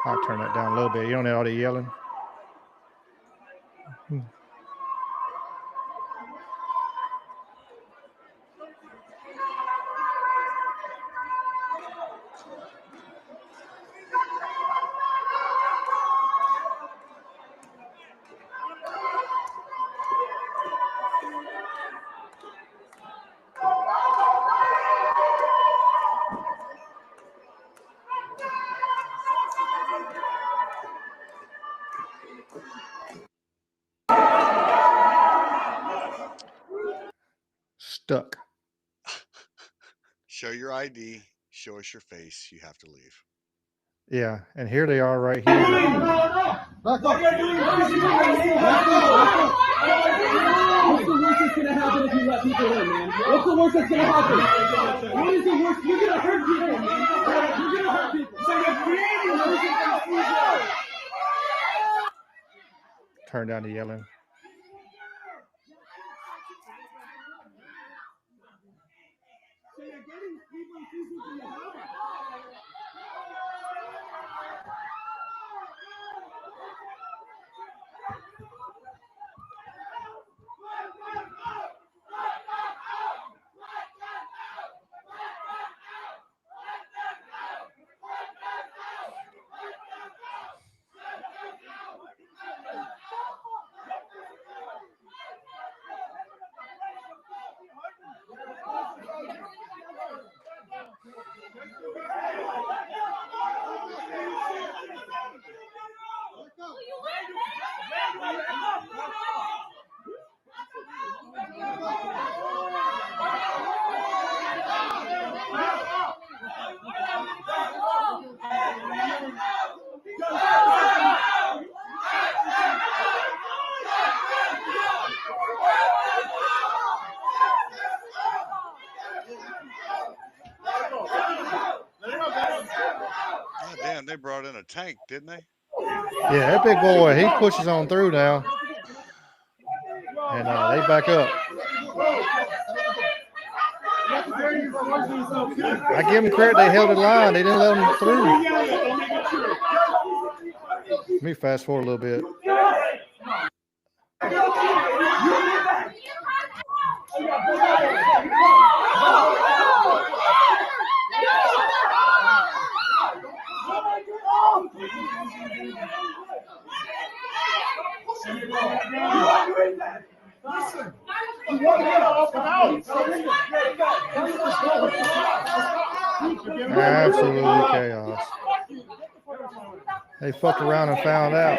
I'll turn that down a little bit. You don't need all the yelling. Stuck. Show your ID. Show us your face. You have to leave. Yeah, and here they are right here. What's the worst that's gonna happen if you let people in, man? What's the worst that's gonna happen? What is the worst? You're gonna hurt people, man. You're gonna hurt people. So you're creating a Turn down the yelling. God damn, they brought in a tank, didn't they? Yeah, that big boy, he pushes on through now. And they back up. I give them credit, they held the line. They didn't let them through. Let me fast forward a little bit. Absolutely chaos. They fucked around and found out.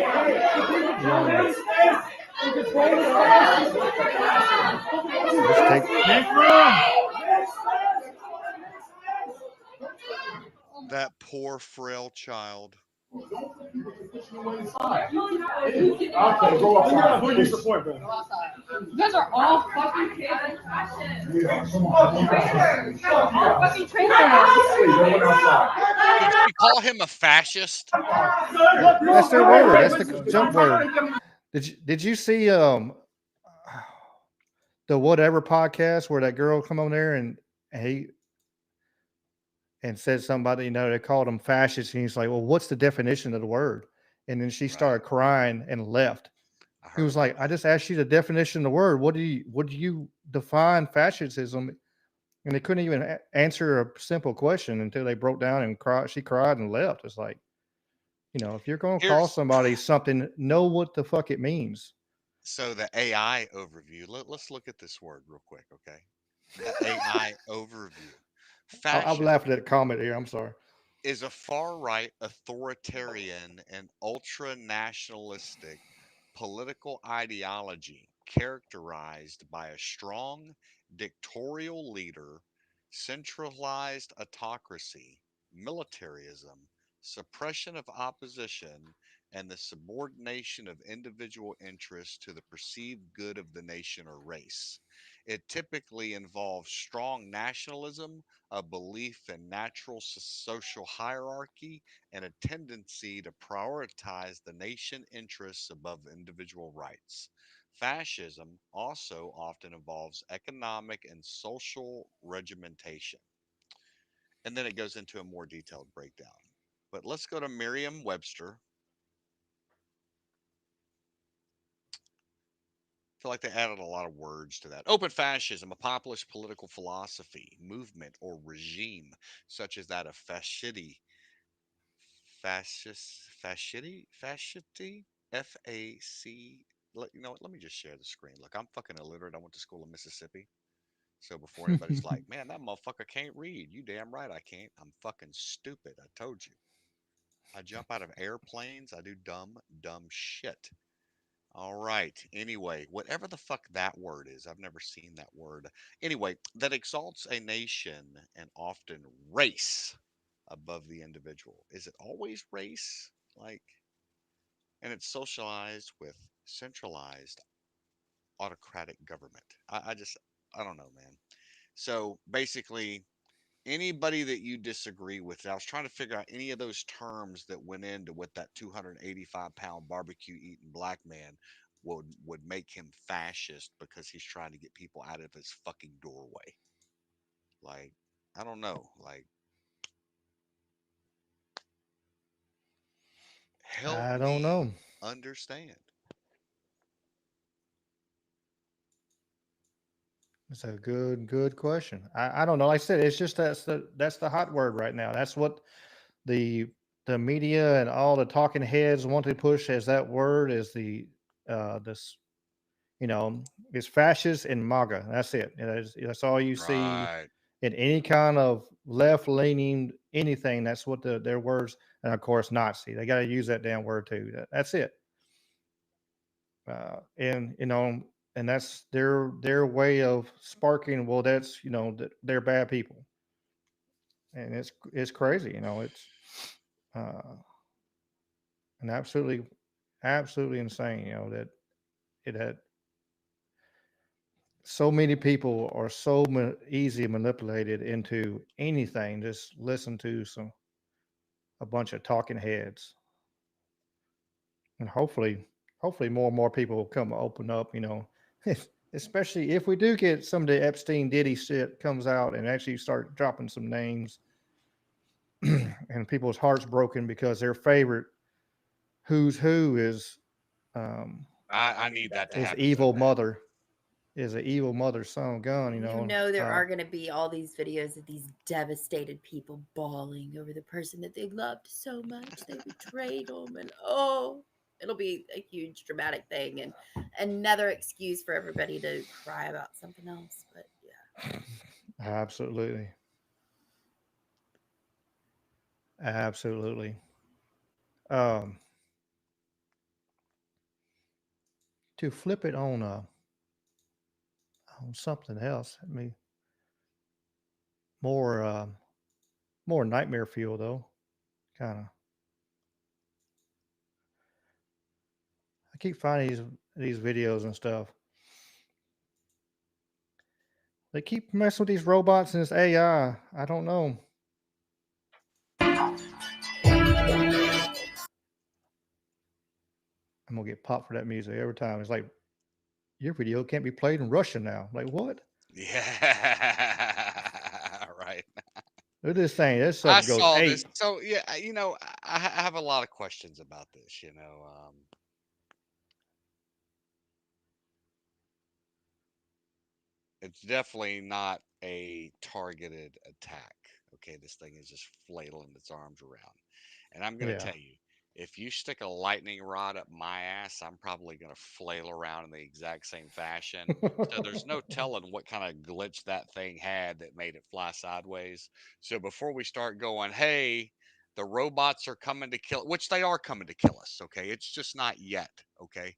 That poor frail child. Okay, go outside. Who do you support, bro? You guys are all fucking kids. All fucking Did you call him a fascist? That's their word. That's the jump word. Did you see the whatever podcast where that girl come on there and said somebody, they called him fascist, and he's like, well, what's the definition of the word? And then she started crying and left. He was like, I just asked you the definition of the word. What do you define fascism? And they couldn't even answer a simple question until they broke down and cried. She cried and left. It's like, if you're going to call somebody something, know what the fuck it means. So the AI overview. Let's look at this word real quick, okay? The AI overview. I'm laughing at a comment here. I'm sorry. Is a far-right, authoritarian, and ultra-nationalistic political ideology characterized by a strong dictatorial leader, centralized autocracy, militarism, suppression of opposition, and the subordination of individual interests to the perceived good of the nation or race. It typically involves strong nationalism, a belief in natural social hierarchy, and a tendency to prioritize the nation interests above individual rights. Fascism also often involves economic and social regimentation. And then it goes into a more detailed breakdown. But let's go to Merriam Webster. I feel like they added a lot of words to that. Open fascism, a populist political philosophy, movement, or regime, such as that of fascisti, FAC. Let me just share the screen. Look, I'm fucking illiterate. I went to school in Mississippi. So before anybody's like, man, that motherfucker can't read. You damn right I can't. I'm fucking stupid. I told you. I jump out of airplanes. I do dumb shit. All right. Anyway, whatever the fuck that word is, I've never seen that word. Anyway, that exalts a nation and often race above the individual. Is it always race? And it's socialized with centralized autocratic government. I don't know, man. So basically, anybody that you disagree with, I was trying to figure out any of those terms that went into what that 285-pound barbecue eating black man would make him fascist because he's trying to get people out of his fucking doorway. I don't know. Help I don't me know. understand. It's a good question. I don't know. Like I said, it's just that's the hot word right now. That's what the media and all the talking heads want to push as that word is this is fascist and MAGA. That's it. That's all you see Right. in any kind of left leaning anything. That's what their words. And of course, Nazi. They got to use that damn word too. That's it. And and that's their way of sparking. Well, that's they're bad people, and it's crazy. It's and absolutely insane. That it had so many people are so easy manipulated into anything. Just listen to a bunch of talking heads, and hopefully more and more people will come open up. Especially if we do get some of the Epstein Diddy shit comes out and actually start dropping some names, and people's hearts broken because their favorite who's who is I need that to is happen. evil mother. Is an evil mother son of gun, There are going to be all these videos of these devastated people bawling over the person that they loved so much. They betrayed them, and it'll be a huge dramatic thing and another excuse for everybody to cry about something else. But yeah, absolutely. To flip it on something else. I mean, more nightmare fuel though. Kind of. I keep finding these videos and stuff. They keep messing with these robots and this AI. I don't know. I'm gonna get popped for that music every time. It's like your video can't be played in Russian now. Like what? Yeah, right. They're just saying this I stuff goes saw this. ape. So yeah, I have a lot of questions about this. It's definitely not a targeted attack. Okay, this thing is just flailing its arms around. And I'm going to Yeah. tell you, if you stick a lightning rod up my ass, I'm probably going to flail around in the exact same fashion. So there's no telling what kind of glitch that thing had that made it fly sideways. So before we start going, hey, the robots are coming to kill, which they are coming to kill us. Okay, it's just not yet. Okay,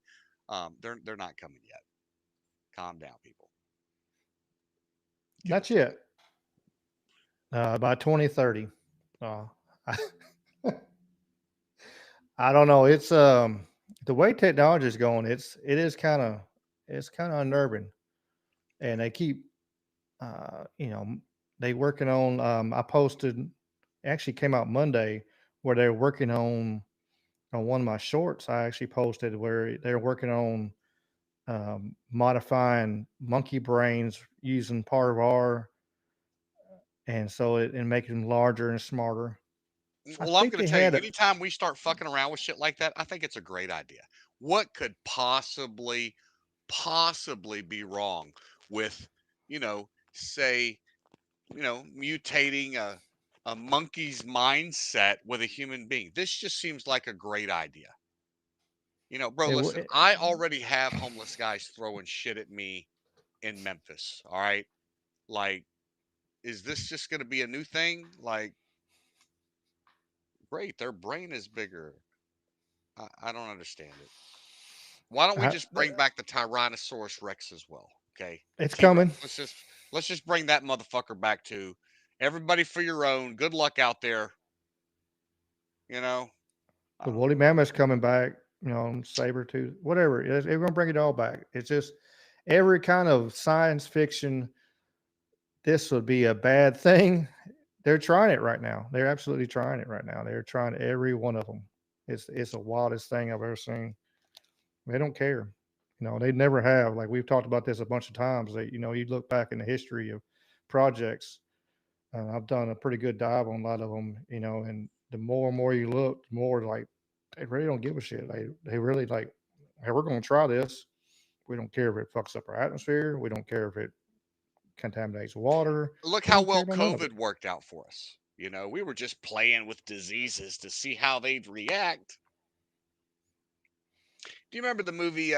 they're not coming yet. Calm down, people. Not yet. By 2030. Uh, I, I don't know. It's the way technology is going. It's kind of unnerving, and they keep they working on. I posted, actually came out Monday, where they're working on one of my shorts. I actually posted where they're working on modifying monkey brains using part of R, and so and making them larger and smarter. I Well, I'm think going to they tell you, had a, anytime we start fucking around with shit like that, I think it's a great idea. What could possibly be wrong with, say, mutating a monkey's mindset with a human being? This just seems like a great idea. Bro, it, listen, I already have homeless guys throwing shit at me in Memphis. All right. Like, is this just going to be a new thing? Like, great, their brain is bigger. I don't understand it. Why don't we I, just bring back the Tyrannosaurus Rex as well? Okay, it's T Rex. coming. Let's just bring that motherfucker back too. Everybody for your own. Good luck out there. You know. The woolly mammoth's coming back. Saber tooth, whatever. They're going to bring it all back. It's just every kind of science fiction. This would be a bad thing. They're trying it right now. They're absolutely trying it right now. They're trying every one of them. It's the wildest thing I've ever seen. They don't care. They never have. Like we've talked about this a bunch of times. You look back in the history of projects, and I've done a pretty good dive on a lot of them. And the more and more you look, the more like they really don't give a shit. They really like, hey, we're going to try this. We don't care if it fucks up our atmosphere. We don't care if it contaminates water. Look We how don't care well about none of it. COVID worked out for us. We were just playing with diseases to see how they'd react. Do you remember the movie?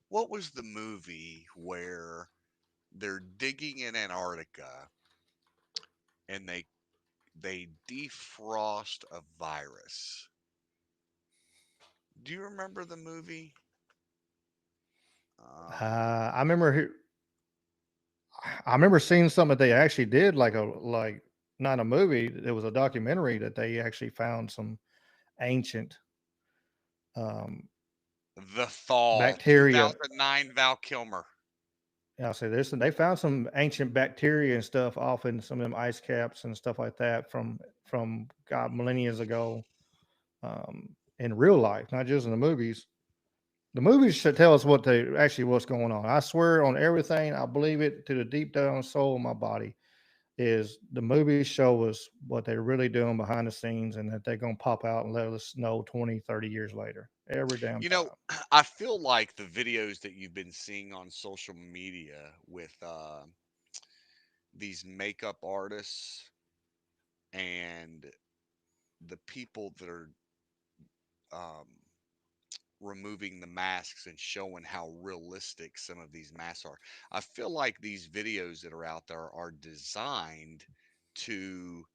What was the movie where they're digging in Antarctica and they defrost a virus? Do you remember the movie? I remember. I remember seeing something that they actually did, like not a movie. It was a documentary that they actually found some ancient The Thaw, bacteria. 2009, Val Kilmer. Yeah, I say this, and they found some ancient bacteria and stuff off in some of them ice caps and stuff like that from God millennia ago, in real life, not just in the movies. The movies should tell us what's going on. I swear on everything. I believe it to the deep down soul of my body. Is the movies show us what they're really doing behind the scenes, and that they're going to pop out and let us know 20, 30 years later, every damn time. I feel like the videos that you've been seeing on social media with these makeup artists and the people that are um, removing the masks and showing how realistic some of these masks are. I feel like these videos that are out there are designed to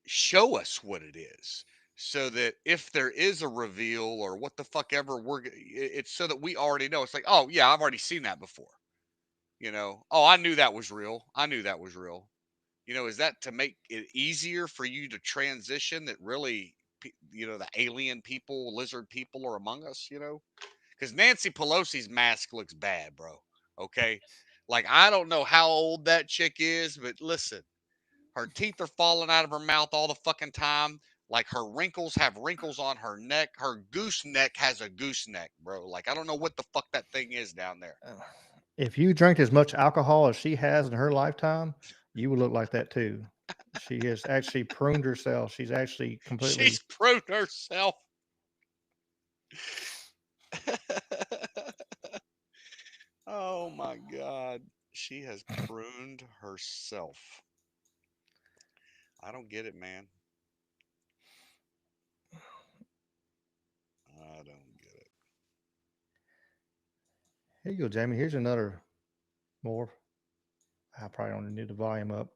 show us what it is, so that if there is a reveal or what the fuck ever, it's so that we already know. It's like, oh yeah, I've already seen that before. Oh, I knew that was real. I knew that was real. Is that to make it easier for you to transition that really, the alien people, lizard people are among us, because Nancy Pelosi's mask looks bad, bro. Okay. Like, I don't know how old that chick is, but listen, her teeth are falling out of her mouth all the fucking time. Like, her wrinkles have wrinkles on her neck. Her gooseneck has a gooseneck, bro. Like, I don't know what the fuck that thing is down there. If you drank as much alcohol as she has in her lifetime, you would look like that too. She has actually pruned herself. She's actually completely. She's pruned herself. Oh my God. She has pruned herself. I don't get it, man. I don't get it. Here you go, Jamie. Here's another more. I probably don't need the volume up.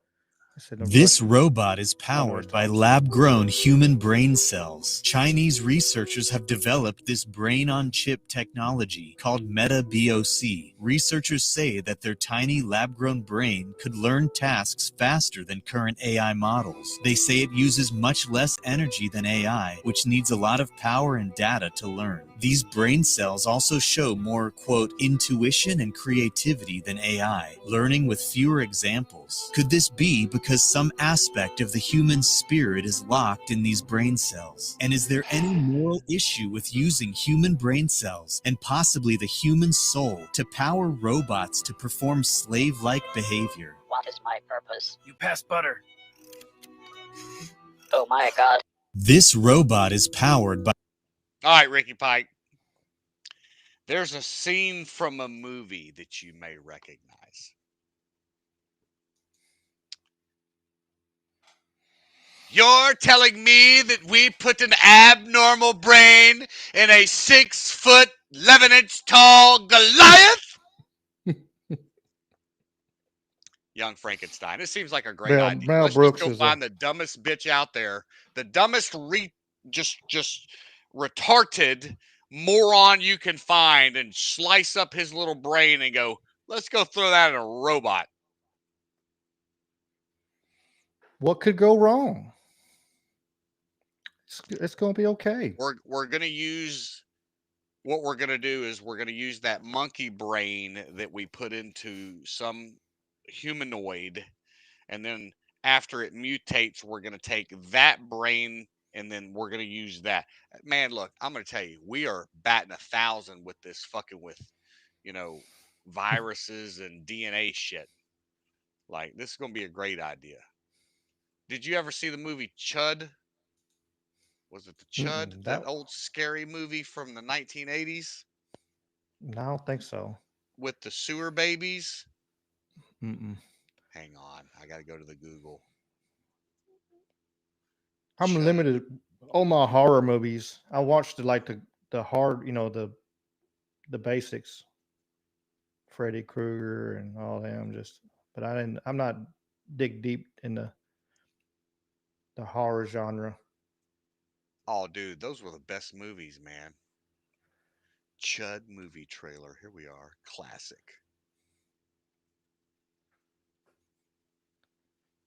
This robot is powered by lab-grown human brain cells. Chinese researchers have developed this brain-on-chip technology called MetaBOC. Researchers say that their tiny lab-grown brain could learn tasks faster than current AI models. They say it uses much less energy than AI, which needs a lot of power and data to learn. These brain cells also show more, quote, intuition and creativity than AI, learning with fewer examples. Could this be because some aspect of the human spirit is locked in these brain cells? And is there any moral issue with using human brain cells and possibly the human soul to power robots to perform slave-like behavior? What is my purpose? You pass butter. Oh my God. This robot is powered by... All right, Ricky Pike. There's a scene from a movie that you may recognize. You're telling me that we put an abnormal brain in a 6 foot, 11-inch tall Goliath? Young Frankenstein. It seems like a great idea. Mel Let's Brooks just go is find the dumbest bitch out there, the dumbest just retarded moron you can find, and slice up his little brain and go, let's go throw that in a robot. What could go wrong? It's going to be okay. We're going to use, what we're going to do is we're going to use that monkey brain that we put into some humanoid, and then after it mutates, we're going to take that brain and then we're going to use that. Man, look, I'm going to tell you, we are batting 1,000 with this fucking with, viruses and DNA shit. Like, this is going to be a great idea. Did you ever see the movie Chud? Was it the Chud? That old scary movie from the 1980s? No, I don't think so. With the sewer babies? Mm-mm. Hang on. I got to go to the Google. I'm limited on my horror movies. I watched the hard, the basics. Freddy Krueger and all them, but I'm not dig deep in the horror genre. Oh, dude, those were the best movies, man. Chud movie trailer. Here we are. Classic.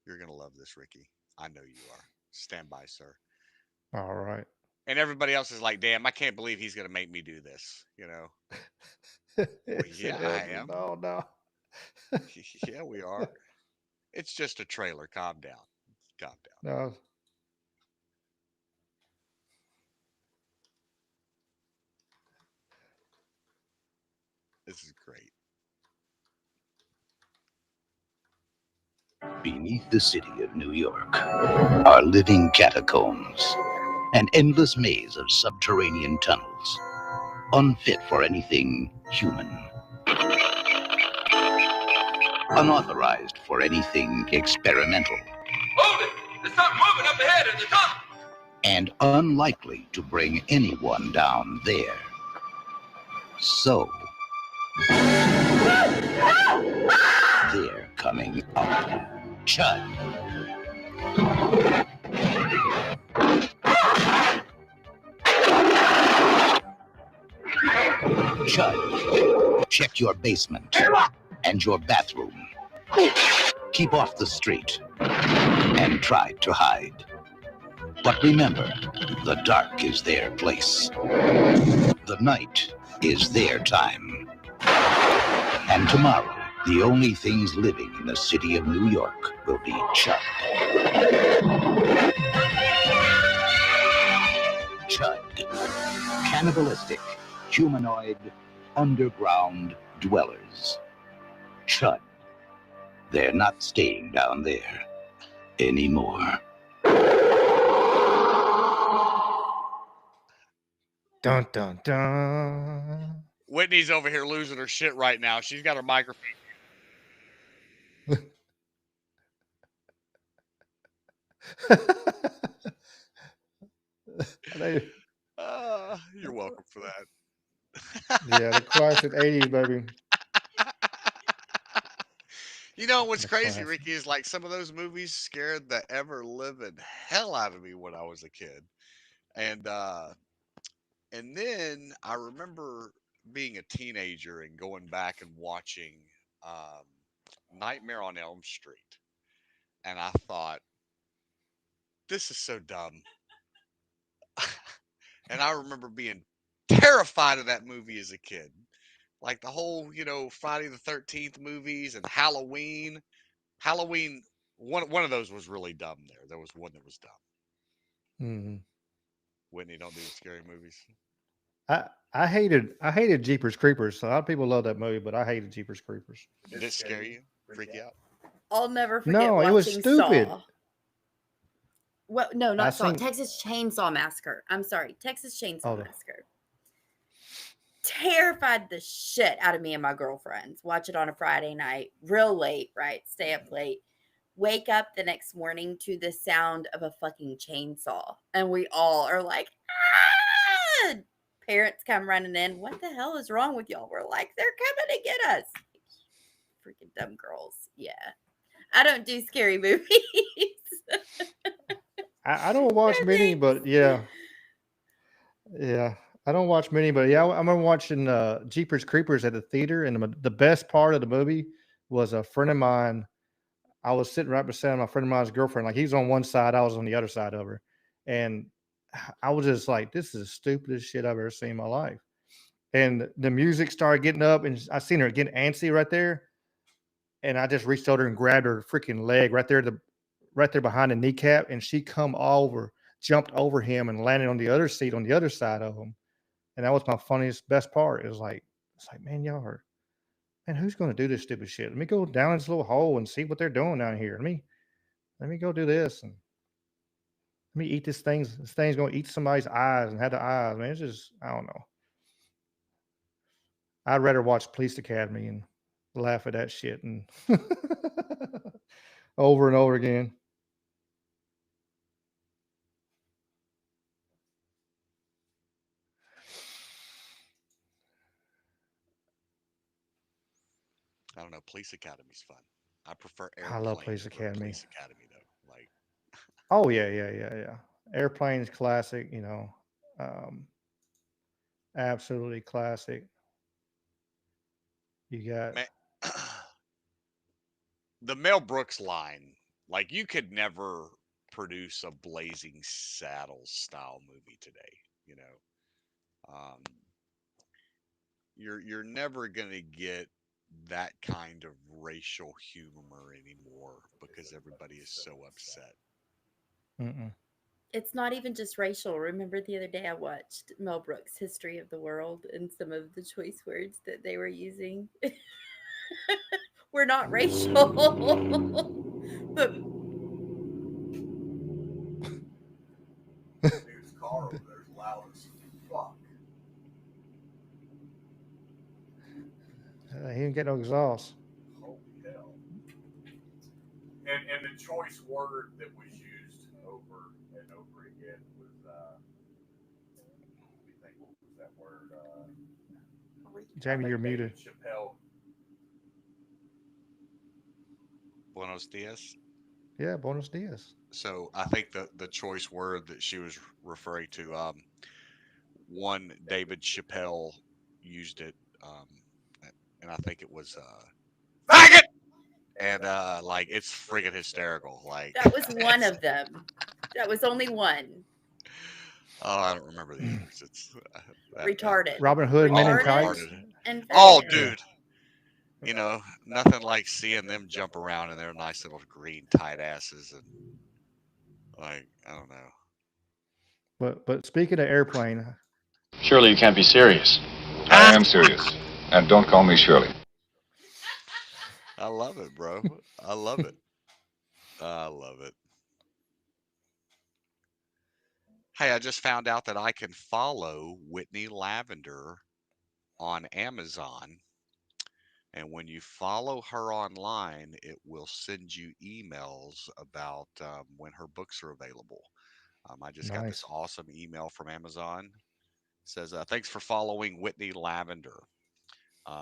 You're going to love this, Ricky. I know you are. Stand by, sir. All right. And everybody else is like, damn, I can't believe he's going to make me do this, Well, yeah, I am. No. Yeah, we are. It's just a trailer. Calm down. Calm down. No. This is great. Beneath the city of New York are living catacombs, an endless maze of subterranean tunnels, unfit for anything human, unauthorized for anything experimental, Hold it! There's something moving up ahead in the tunnel! and unlikely to bring anyone down there. So, they're coming up. Chud. Chud. Check your basement and your bathroom. Keep off the street and try to hide. But remember, the dark is their place. The night is their time. And tomorrow, the only things living in the city of New York will be Chud. Chud. Cannibalistic, humanoid, underground dwellers. Chud. They're not staying down there anymore. Dun, dun, dun. Whitney's over here losing her shit right now. She's got her microphone. You're welcome for that. Yeah, the classic 80s, baby. You know what's The crazy, classic. Ricky, is like some of those movies scared the ever living hell out of me when I was a kid. And then I remember being a teenager and going back and watching um, Nightmare on Elm Street. And I thought, this is so dumb. And I remember being terrified of that movie as a kid. Like the whole, Friday the 13th movies and Halloween. Halloween, one of those was really dumb there. There was one that was dumb. Mm-hmm. Whitney, don't do the scary movies. I hated Jeepers Creepers. So a lot of people love that movie, but I hated Jeepers Creepers. Did it scare you? Freak you out? I'll never forget No, watching it was stupid. Saw. Well, no, not Saw. seen- Texas Chainsaw Massacre. I'm sorry, Texas Chainsaw Oh, Massacre. Terrified the shit out of me and my girlfriends. Watch it on a Friday night, real late, right? Stay up late. Wake up the next morning to the sound of a fucking chainsaw. And we all are like, ah! Parents come running in. What the hell is wrong with y'all? We're like, they're coming to get us. Freaking dumb girls. Yeah. I don't do scary movies. I don't watch many, but yeah. Yeah. I don't watch many, but yeah, I remember watching Jeepers Creepers at the theater, and the best part of the movie was a friend of mine. I was sitting right beside my friend of mine's girlfriend. Like, he's on one side, I was on the other side of her. And I was just like, this is the stupidest shit I've ever seen in my life. And the music started getting up, and I seen her getting antsy right there. And I just reached over and grabbed her freaking leg right there behind the kneecap, and she come over, jumped over him, and landed on the other seat on the other side of him. And that was my best part. It's like, man, who's going to do this stupid shit? Let me go down this little hole and see what they're doing down here. Let me go do this, and let me eat this thing. This thing's going to eat somebody's eyes and have the eyes. Man, it's just, I don't know. I'd rather watch Police Academy and laugh at that shit and over and over again. I don't know. Police Academy's fun. I prefer I love Police Airplane over Academy. Police Academy, though. Like, Oh yeah. Airplane's classic, absolutely classic. You got man, the Mel Brooks line. Like, you could never produce a Blazing Saddles style movie today. You're never gonna get that kind of racial humor anymore because everybody is so upset. Mm-mm. It's not even just racial. Remember the other day I watched Mel Brooks' History of the World, and some of the choice words that they were using were not racial. But Dude's car over there's loud as fuck. He didn't get no exhaust. Holy hell. And the choice word that was used over and over again was let me think, what was that word? Jamie, you're muted. Chappelle. Buenos dias. Yeah, Buenos dias. So I think the choice word that she was referring to, one David Chappelle used it, and I think it was faggot, and like, it's friggin' hysterical. Like, that was one of them. That was only one. Oh, I don't remember the others. It's retarded. Robin Hood, Men in Tights. Oh, dude. Nothing like seeing them jump around in their nice little green tight asses, and like, I don't know. But speaking of Airplane, Surely you can't be serious. I am serious. And don't call me Shirley. I love it, bro. I love it. I love it. Hey, I just found out that I can follow Whitney Lavender on Amazon. And when you follow her online, it will send you emails about when her books are available. I just got this Nice. awesome email from Amazon. It says, thanks for following Whitney Lavender.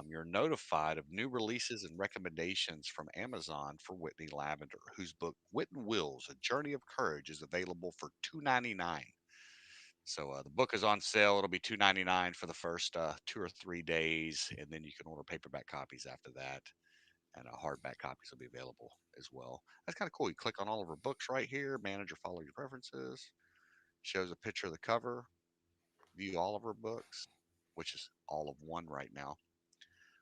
You're notified of new releases and recommendations from Amazon for Whitney Lavender, whose book Wit and Wills: A Journey of Courage is available for $2.99. So the book is on sale. It'll be $2.99 for the first 2 or 3 days, and then you can order paperback copies after that, and hardback copies will be available as well. That's kind of cool. You click on all of her books right here. Manage or follow your preferences. Shows a picture of the cover. View all of her books, which is all of one right now.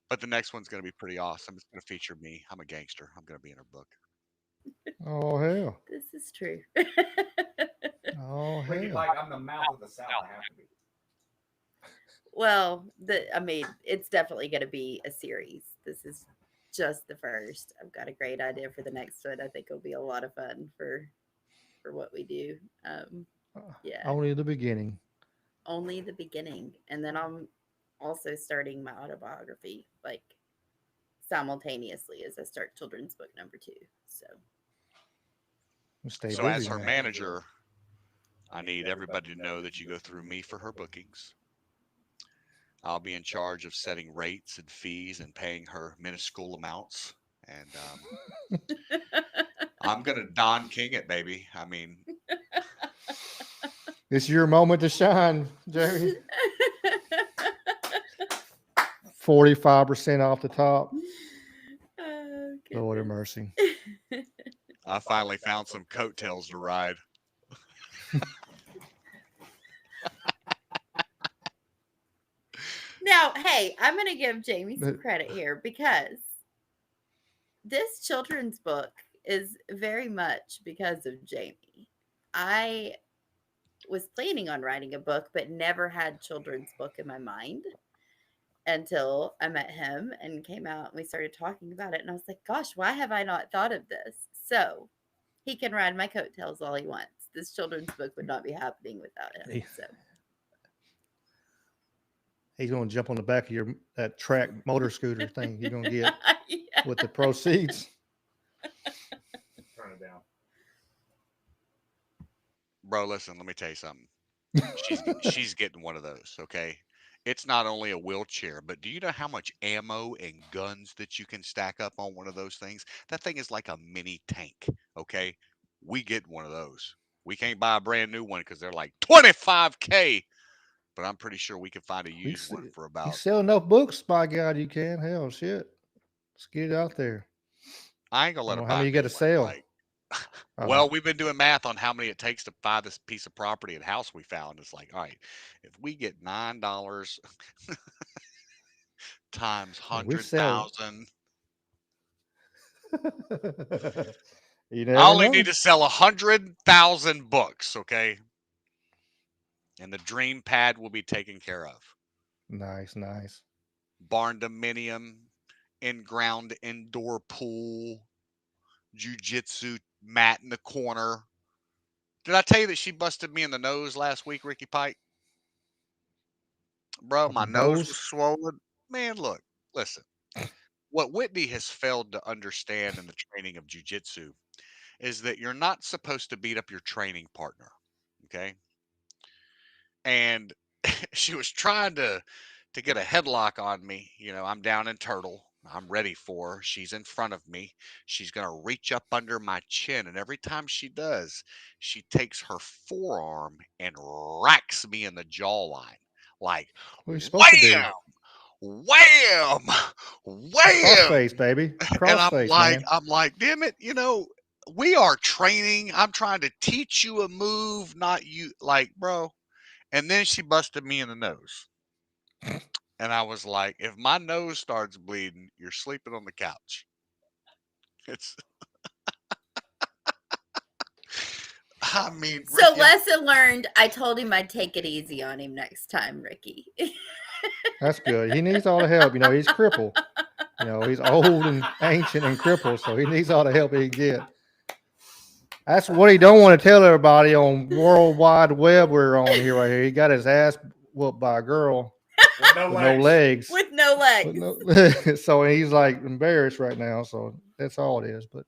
But the next one's going to be pretty awesome. It's going to feature me. I'm a gangster. I'm going to be in her book. Oh hell. This is true. Oh Ricky hell. Pike, I'm the mouth of the South. I have to be. Well, I mean, it's definitely going to be a series. This is just the first. I've got a great idea for the next one. I think it'll be a lot of fun for what we do. Yeah, Only the beginning. only the beginning, and then I'm also starting my autobiography like simultaneously as I start children's book number 2. So Stay So as busy, her man. manager, I need everybody to know that you go through me for her bookings. I'll be in charge of setting rates and fees and paying her minuscule amounts. And I'm going to Don King it, baby. I mean, It's your moment to shine, Jerry. 45% off the top. Oh, Lord have mercy. I finally found some coattails to ride. Now, hey, I'm going to give Jamie some credit here because this children's book is very much because of Jamie. I was planning on writing a book, but never had children's book in my mind until I met him and came out and we started talking about it. And I was like, gosh, why have I not thought of this? So he can ride my coattails all he wants. This children's book would not be happening without him. So He's going to jump on the back of that track motor scooter thing you're going to get yeah. with the proceeds. Turn it down. Bro, listen, let me tell you something. She's getting one of those, okay? It's not only a wheelchair, but do you know how much ammo and guns that you can stack up on one of those things? That thing is like a mini tank, okay? We get one of those. We can't buy a brand new one because they're like $25K, but I'm pretty sure we can find a used one for You about. sell enough books, by God, you can. Hell, shit. Let's get it out there. I ain't gonna let her How buy many you got to sell? like, well, we've been doing math on how many it takes to buy this piece of property and house we found. It's like, all right, if we get $9 times We sell. 100,000, You I never only know. need to sell 100,000 books, okay? And the dream pad will be taken care of. Nice, nice. Barn dominium, in-ground indoor pool, jiu-jitsu mat in the corner. Did I tell you that she busted me in the nose last week, Ricky Pike? Bro, my nose was swollen. Man, look, listen. What Whitney has failed to understand in the training of jiu-jitsu is that you're not supposed to beat up your training partner, okay? And she was trying to get a headlock on me. You know, I'm down in turtle. I'm ready for her. She's in front of me. She's going to reach up under my chin. And every time she does, she takes her forearm and racks me in the jawline. Like, What are you supposed to do? Wham! Wham! Crossface, baby. And Crossface, man. I'm like, damn it, you know, we are training. I'm trying to teach you a move, not you. Like, bro. And then she busted me in the nose. And I was like, if my nose starts bleeding, you're sleeping on the couch. It's, I mean, So Ricky, lesson learned. I told him I'd take it easy on him next time, Ricky. That's good. He needs all the help. You know, he's crippled. You know, he's old and ancient and crippled, so he needs all the help he can get. That's what he don't want to tell everybody on World Wide Web we're on here right here. He got his ass whooped by a girl with no legs. With no legs. With no, so he's like embarrassed right now. So that's all it is. But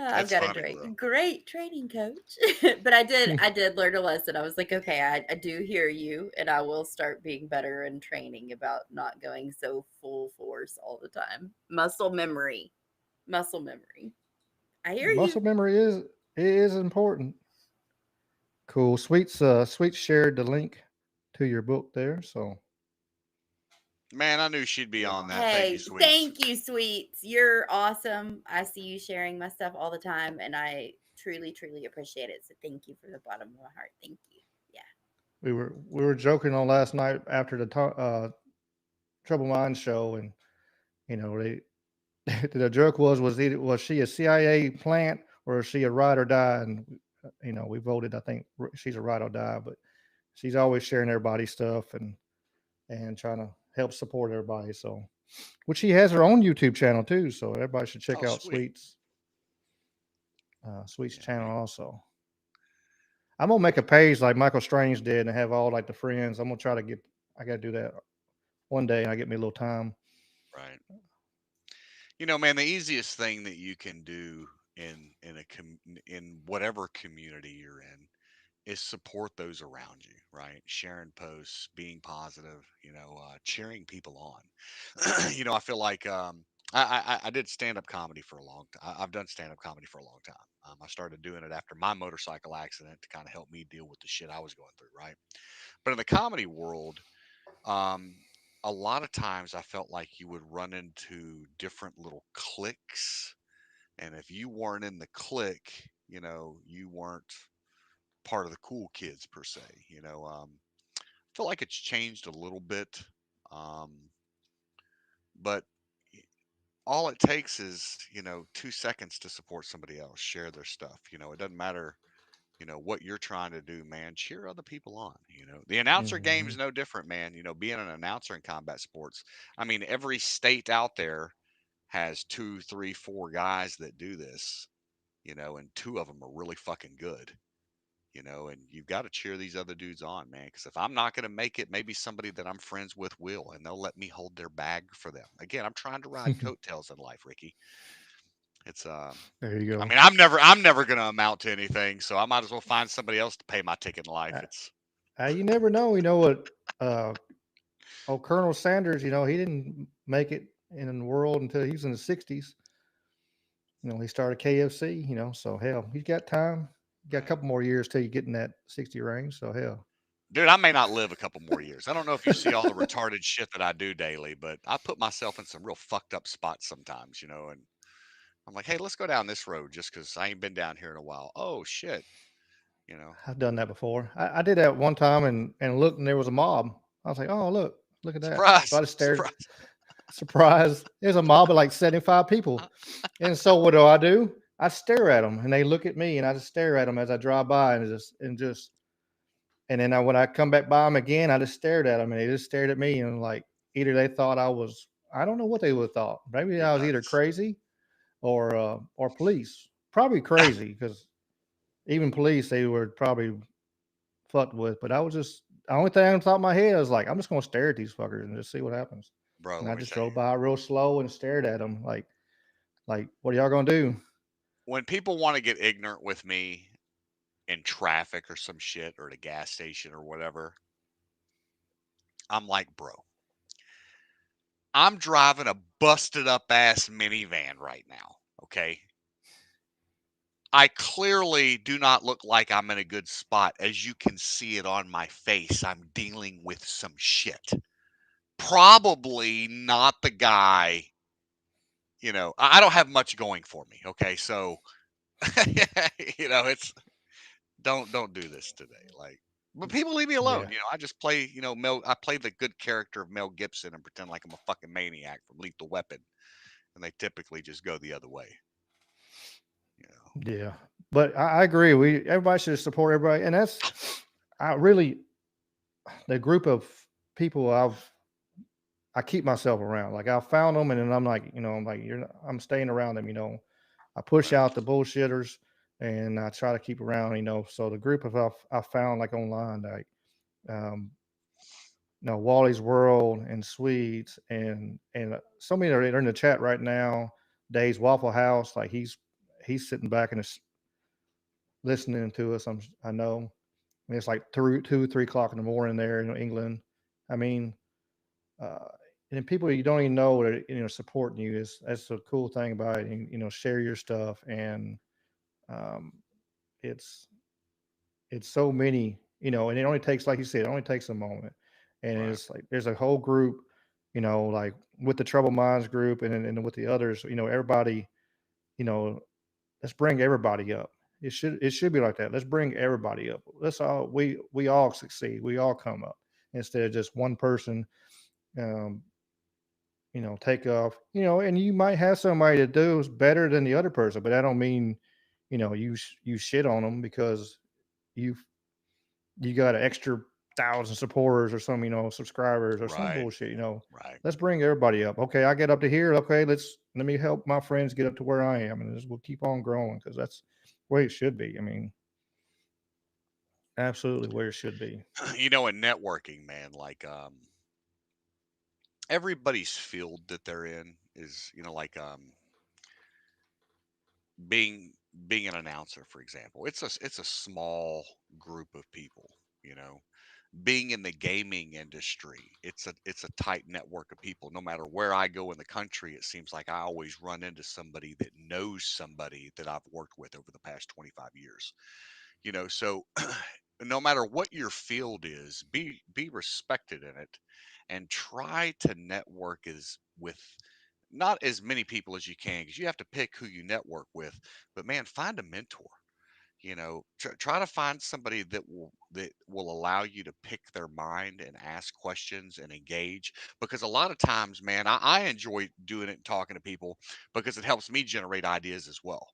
I've got a great training coach. But I did learn a lesson. I was like, okay, I do hear you, and I will start being better in training about not going so full force all the time. Muscle memory. I hear muscle you. memory is important. Cool. Sweets shared the link to your book there. So Man, I knew she'd be on that. Hey, Thank you, Sweets. Sweets. You're awesome. I see you sharing my stuff all the time, and I truly, truly appreciate it. So thank you from the bottom of my heart. Thank you. Yeah. we were joking on last night after the Trouble Minds show, and they the joke was she a CIA plant or is she a ride or die? And we voted. I think she's a ride or die, but she's always sharing everybody's stuff and trying to help support everybody. So, which she has her own YouTube channel too. So everybody should check out Sweet's channel also. I'm gonna make a page like Michael Strange did and have all like the friends. I'm gonna try to I gotta do that one day and I get me a little time. Right. Man, the easiest thing that you can do in whatever community you're in is support those around you, right? Sharing posts, being positive, cheering people on. I feel like I did stand up comedy for a long time. I've done stand up comedy for a long time. I started doing it after my motorcycle accident to kind of help me deal with the shit I was going through, right? But in the comedy world, um, a lot of times I felt like you would run into different little cliques. And if you weren't in the clique, you weren't part of the cool kids per se. I feel like it's changed a little bit. Um, but all it takes is, 2 seconds to support somebody else, share their stuff. It doesn't matter, what you're trying to do, man. Cheer other people on. The announcer game is no different, man. Being an announcer in combat sports, I mean, every state out there has 2, 3, 4 guys that do this, and 2 of them are really fucking good. And you've got to cheer these other dudes on, man. Because if I'm not going to make it, maybe somebody that I'm friends with will, and they'll let me hold their bag for them. Again, I'm trying to ride coattails in life, Ricky. It's there you go. I mean, I'm never going to amount to anything, so I might as well find somebody else to pay my ticket in life. It's you never know. You know what? Colonel Sanders, he didn't make it in the world until he was in the 60s. He started KFC, so hell, he's got time. You got a couple more years till you get in that 60 range. So hell. Dude, I may not live a couple more years. I don't know if you see all the retarded shit that I do daily, but I put myself in some real fucked up spots sometimes, and I'm like, hey, let's go down this road just because I ain't been down here in a while. Oh shit. I've done that before. I did that one time and looked and there was a mob. I was like, oh, look at that. Surprise. So I just stared. Surprise. There's a mob of like 75 people. And so what do? I stare at them and they look at me and I just stare at them as I drive by and then when I come back by them again, I just stared at them and they just stared at me and like either they thought I don't know what they would have thought. Maybe I was either crazy or police. Probably crazy because even police they were probably fucked with. But I was just the only thing on top of my head was like, I'm just gonna stare at these fuckers and just see what happens. Bro, and I just drove by real slow and stared at them like what are y'all gonna do? When people want to get ignorant with me in traffic or some shit or at a gas station or whatever, I'm like, bro, I'm driving a busted up ass minivan right now. Okay. I clearly do not look like I'm in a good spot. As you can see it on my face, I'm dealing with some shit. Probably not the guy, I don't have much going for me. Okay. So, it's don't do this today. But people leave me alone. Yeah. I just play, I play the good character of Mel Gibson and pretend like I'm a fucking maniac from Lethal Weapon. And they typically just go the other way. Yeah. But I agree. Everybody should support everybody. And that's the group of people I keep myself around. Like I found them and then I'm like, I'm staying around them, I push out the bullshitters and I try to keep around, so the group of I found like online, like, Wally's World and Swedes and so many are in the chat right now. Dave's Waffle House, like he's sitting back and listening to us. I know. I mean, it's like 3 o'clock in the morning there in England. I mean, and people you don't even know that supporting you that's the cool thing about it. And, share your stuff, and it's so many, and it only takes, like you said, it only takes a moment, and it's like there's a whole group, like with the Troubled Minds group, and with the others, everybody, let's bring everybody up. It should be like that. Let's bring everybody up. Let's all we all succeed. We all come up instead of just one person, take off. And you might have somebody that does better than the other person, but that don't mean, you shit on them because you got an extra 1,000 supporters or some, subscribers or some bullshit. Let's bring everybody up. Okay, I get up to here. Okay, let me help my friends get up to where I am, and we'll keep on growing because that's the way it should be. I mean, absolutely where it should be. In networking, man, like everybody's field that they're in is, like being an announcer, for example. It's a small group of people, being in the gaming industry, it's a tight network of people. No matter where I go in the country, it seems like I always run into somebody that knows somebody that I've worked with over the past 25 years. So no matter what your field is, be respected in it, and try to network with not as many people as you can, because you have to pick who you network with. But man, find a mentor. Try to find somebody that will allow you to pick their mind and ask questions and engage, because a lot of times, man, I enjoy doing it and talking to people because it helps me generate ideas as well.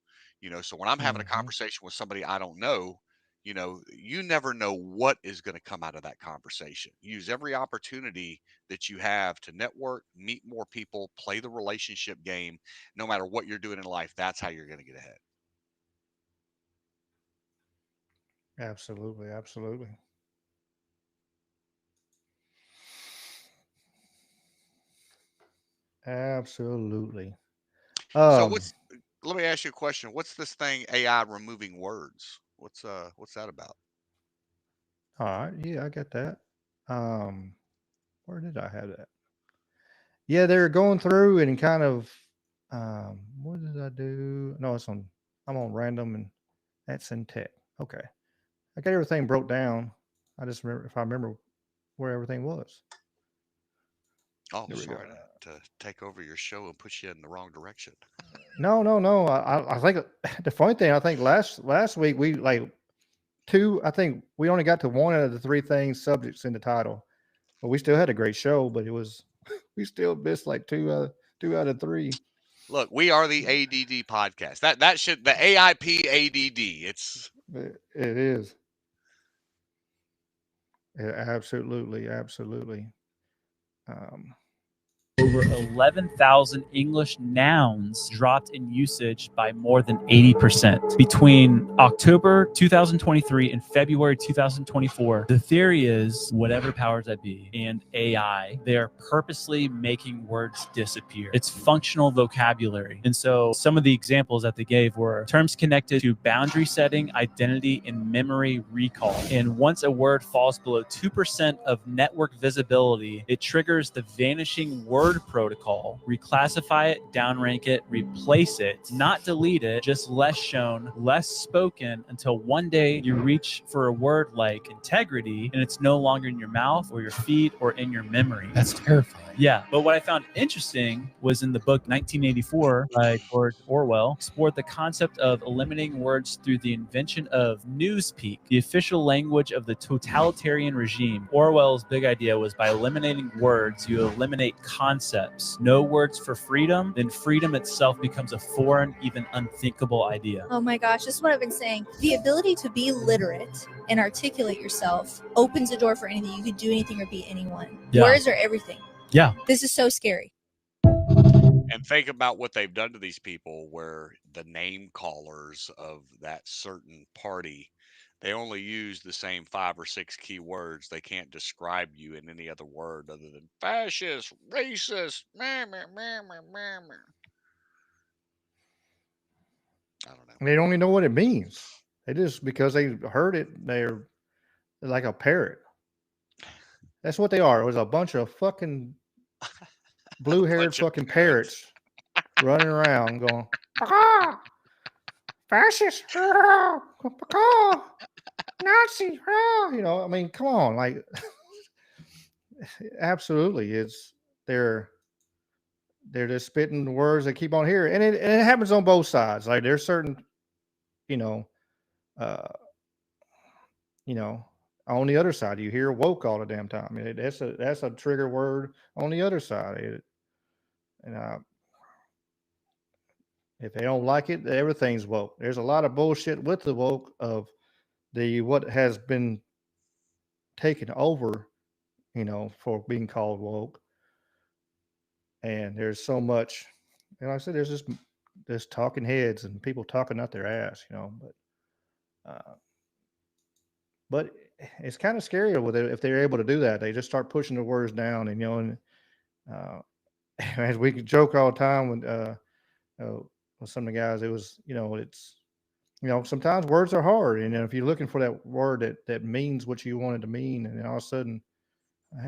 So when I'm having a conversation with somebody I don't know, you never know what is going to come out of that conversation. Use every opportunity that you have to network, meet more people, play the relationship game. No matter what you're doing in life, that's how you're going to get ahead. Absolutely. So let me ask you a question. What's this thing, AI removing words? What's that about? All right. Yeah, I get that. Where did I have that? Yeah, they're going through and kind of, what did I do? No, I'm on random, and that's in tech. Okay. I got everything broke down. I just remember, if I remember where everything was. Oh, sorry to take over your show and put you in the wrong direction. No. I think the funny thing, I think last week we I think we only got to one out of the 3 subjects in the title, but we still had a great show, but we still missed like 2 out of 3. Look, we are the ADD podcast. That should, the A.I.P. ADD. It is. Yeah, absolutely. Over 11,000 English nouns dropped in usage by more than 80%. Between October 2023 and February 2024, the theory is whatever powers that be and AI, they are purposely making words disappear. It's functional vocabulary. And so some of the examples that they gave were terms connected to boundary setting, identity, and memory recall. And once a word falls below 2% of network visibility, it triggers the vanishing word protocol. Reclassify it, downrank it, replace it, not delete it, just less shown, less spoken, until one day you reach for a word like integrity and it's no longer in your mouth or your feet or in your memory. That's terrifying. Yeah, but what I found interesting was in the book 1984 by George Orwell, explored the concept of eliminating words through the invention of newspeak, the official language of the totalitarian regime. Orwell's big idea was by eliminating words, you eliminate concepts. No words for freedom, then freedom itself becomes a foreign, even unthinkable idea. Oh my gosh, this is what I've been saying. The ability to be literate and articulate yourself opens the door for anything. You could do anything or be anyone. Yeah. Words are everything. Yeah. This is so scary. And think about what they've done to these people, where the name callers of that certain party, they only use the same 5 or 6 key words. They can't describe you in any other word other than fascist, racist, meh, meh, meh, meh, meh, meh. I don't know. And they don't even know what it means. They just, because they heard it, they're like a parrot. That's what they are. It was a bunch of fucking blue-haired fucking parrots running around going, "Caw, fascist, caw, Nazi," you know. I mean, come on, like, absolutely, they're they're just spitting the words they keep on hearing, and it happens on both sides. Like, there's certain, you know, uh, you know, on the other side, you hear woke all the damn time. I mean, that's a trigger word on the other side. And if they don't like it, everything's woke. There's a lot of bullshit with the woke of the what has been taken over, you know, for being called woke. And there's so much, and like I said, there's just talking heads and people talking out their ass, you know. But it's kind of scary with it if they're able to do that. They just start pushing the words down, and you know, and uh, as we could joke all the time uh, with some of the guys, it was, you know, it's, you know, sometimes words are hard, and if you're looking for that word that means what you want it to mean, and then all of a sudden,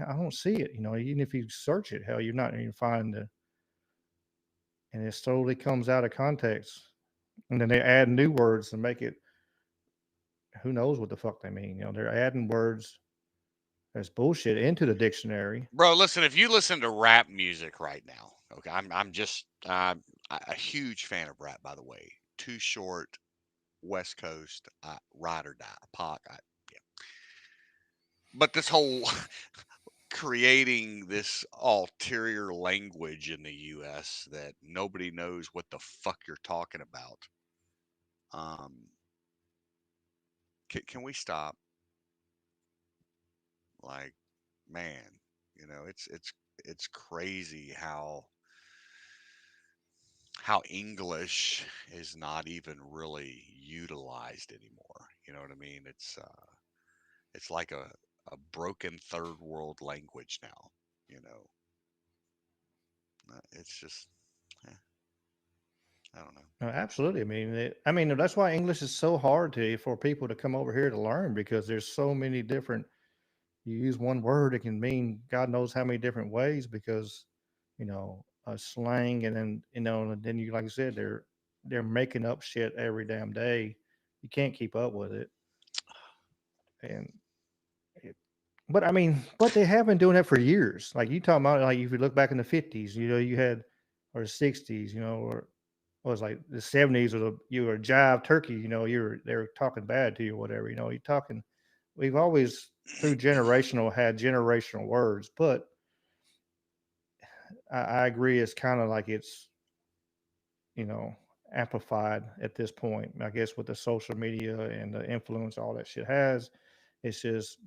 I don't see it. You know, even if you search it, hell, you're not even find the, and it slowly comes out of context, and then they add new words and make it. Who knows what the fuck they mean? You know, they're adding words as bullshit into the dictionary. Bro, listen, if you listen to rap music right now, okay, I'm just a huge fan of rap, by the way. Too Short, West Coast, Ride or Die, Pac. Yeah. But this whole creating this ulterior language in the U.S. that nobody knows what the fuck you're talking about. Can we stop? Like, man, you know, it's crazy how English is not even really utilized anymore. You know what I mean? It's like a broken third world language now. You know, it's just, I don't know. No, absolutely. I mean, that's why English is so hard for people to come over here to learn, because there's so many different. You use one word, it can mean God knows how many different ways, because, you know, slang, and then, you know, and then you, like I said, they're making up shit every damn day. You can't keep up with it, and it, but I mean, but they have been doing that for years. Like, you talking about, like, if you look back in the 50s, you know, you had, or the 60s, you know, or was like the 70s, or you were a jive turkey, you know, they were talking bad to you or whatever, you know, you're talking. We've always, through generational, had generational words, but I agree, it's kind of like it's, you know, amplified at this point, I guess, with the social media and the influence all that shit has. It's just,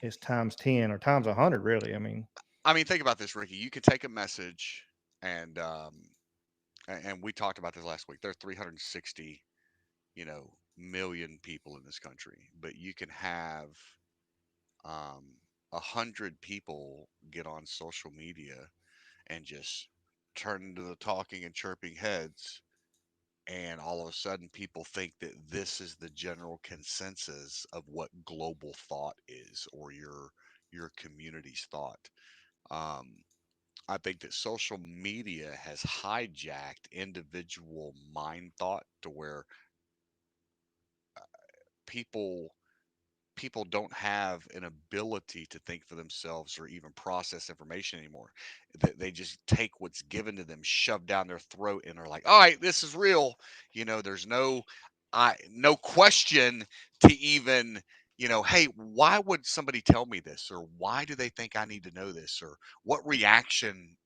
it's times 10 or times 100, really. I mean, think about this, Ricky. You could take a message, and we talked about this last week. There are 360, you know, million people in this country, but you can have 100 people get on social media and just turn into the talking and chirping heads, and all of a sudden people think that this is the general consensus of what global thought is, or your community's thought. um, I think that social media has hijacked individual mind thought to where people people don't have an ability to think for themselves or even process information anymore. They just take what's given to them, shoved down their throat, and are like, "All right, this is real." You know, there's no question to even, you know, hey, why would somebody tell me this, or why do they think I need to know this, or what reaction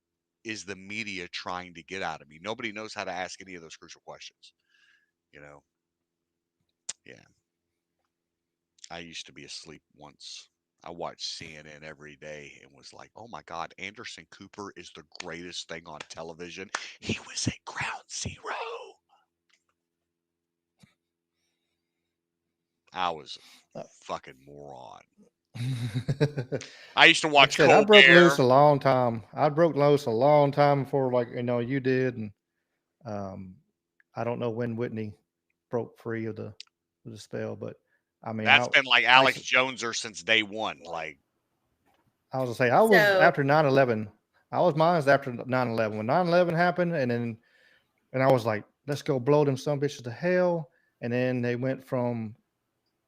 is the media trying to get out of me? Nobody knows how to ask any of those crucial questions. You know, yeah. I used to be asleep once I watched CNN every day and was like, oh my God, Anderson Cooper is the greatest thing on television. He was at Ground Zero. I was a fucking moron. I used to Like I watch said, I broke Colbert. loose a long time. I broke loose a long time before, like, you did. And I don't know when Whitney broke free of the spell, but I mean, That's been like I Alex Joneser since day one. Like, was gonna say, I was So after 9/11. I was mine after 9/11. When 9/11 happened, and I was like, let's go blow them some bitches to hell. And then they went from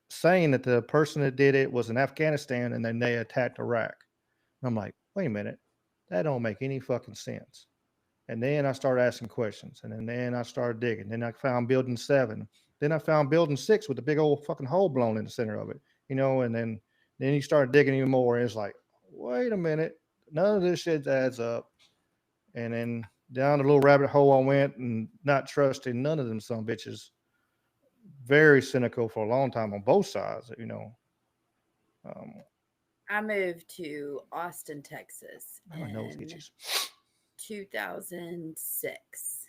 saying that the person that did it was in Afghanistan, and then they attacked Iraq. And I'm like, wait a minute, that don't make any fucking sense. And then I started asking questions, and then I started digging. Then I found Building 7. Then I found Building 6 with a big old fucking hole blown in the center of it, And then you start digging even more, and it's like, wait a minute, none of this shit adds up. And then down the little rabbit hole I went, and not trusting none of them some bitches. Very cynical for a long time on both sides. I moved to Austin, Texas My nose in itches. 2006.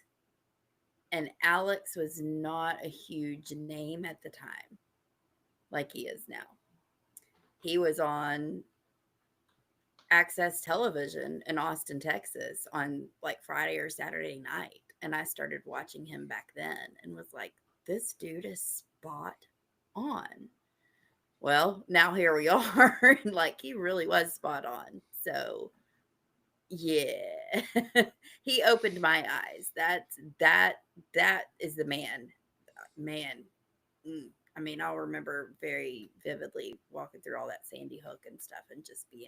And Alex was not a huge name at the time, like he is now. He was on Access Television in Austin, Texas on like Friday or Saturday night. And I started watching him back then and was like, this dude is spot on. Well, now here we are. Like, he really was spot on. So yeah. He opened my eyes. That is the man. Man. I mean, I'll remember very vividly walking through all that Sandy Hook and stuff and just being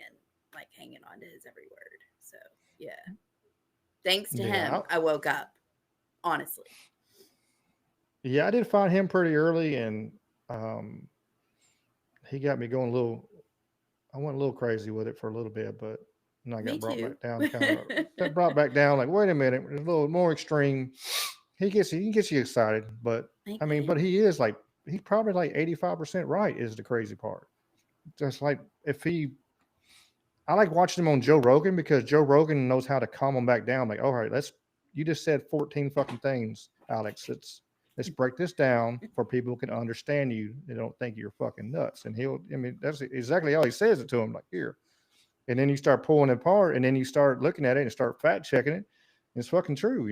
like hanging on to his every word. So yeah. Thanks to him, I woke up. Honestly. Yeah, I did find him pretty early, and he got me going a little. I went a little crazy with it for a little bit, but then I got brought back down. Got brought back down. Like, wait a minute, it's a little more extreme. He gets you excited, but I mean, but he's probably like 85% right is the crazy part. Just like I like watching him on Joe Rogan, because Joe Rogan knows how to calm him back down. Like, all right, you just said 14 fucking things, Alex. Let's break this down for people who can understand you. They don't think you're fucking nuts. And that's exactly how he says it to him. Like, here. And then you start pulling it apart, and then you start looking at it and start fact checking it. It's fucking true,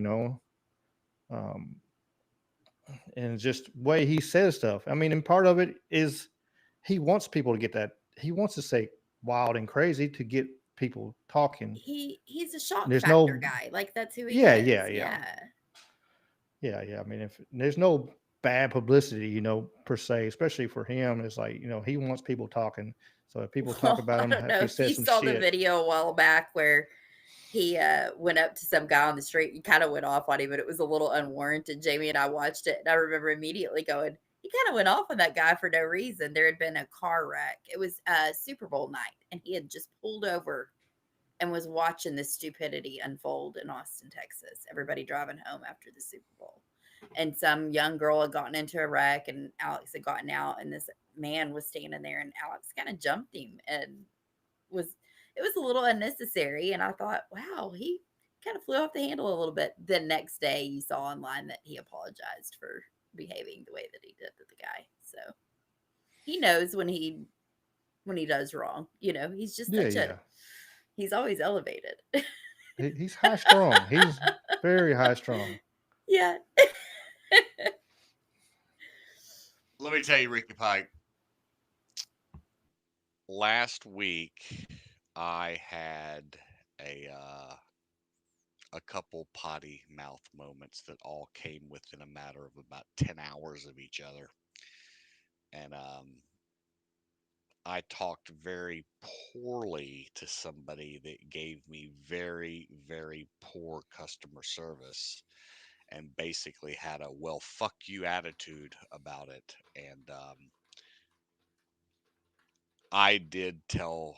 and just way he says stuff. I mean, and part of it is he wants people to get that. He wants to say wild and crazy to get people talking. He's a shock There's factor guy. Like, that's who he yeah, is. Yeah. I mean, if there's no bad publicity, per se, especially for him, it's like, he wants people talking. So if people talk about him, I don't know he if says you some saw shit. the video a while back where he went up to some guy on the street. He kind of went off on him, but it was a little unwarranted. Jamie and I watched it, and I remember immediately going, he kind of went off on that guy for no reason. There had been a car wreck. It was Super Bowl night, and he had just pulled over and was watching this stupidity unfold in Austin, Texas. Everybody driving home after the Super Bowl. And some young girl had gotten into a wreck, and Alex had gotten out, and this man was standing there, and Alex kind of jumped him, and it was a little unnecessary. And I thought, wow, he kind of flew off the handle a little bit. The next day, you saw online that he apologized for behaving the way that he did to the guy. So he knows when he does wrong. He's just he's always elevated. He's high strung. He's very high strung. Yeah. Let me tell you, Ricky Pike. Last week, I had a couple potty mouth moments that all came within a matter of about 10 hours of each other. And I talked very poorly to somebody that gave me very, very poor customer service, and basically had a well, fuck you attitude about it. And I did tell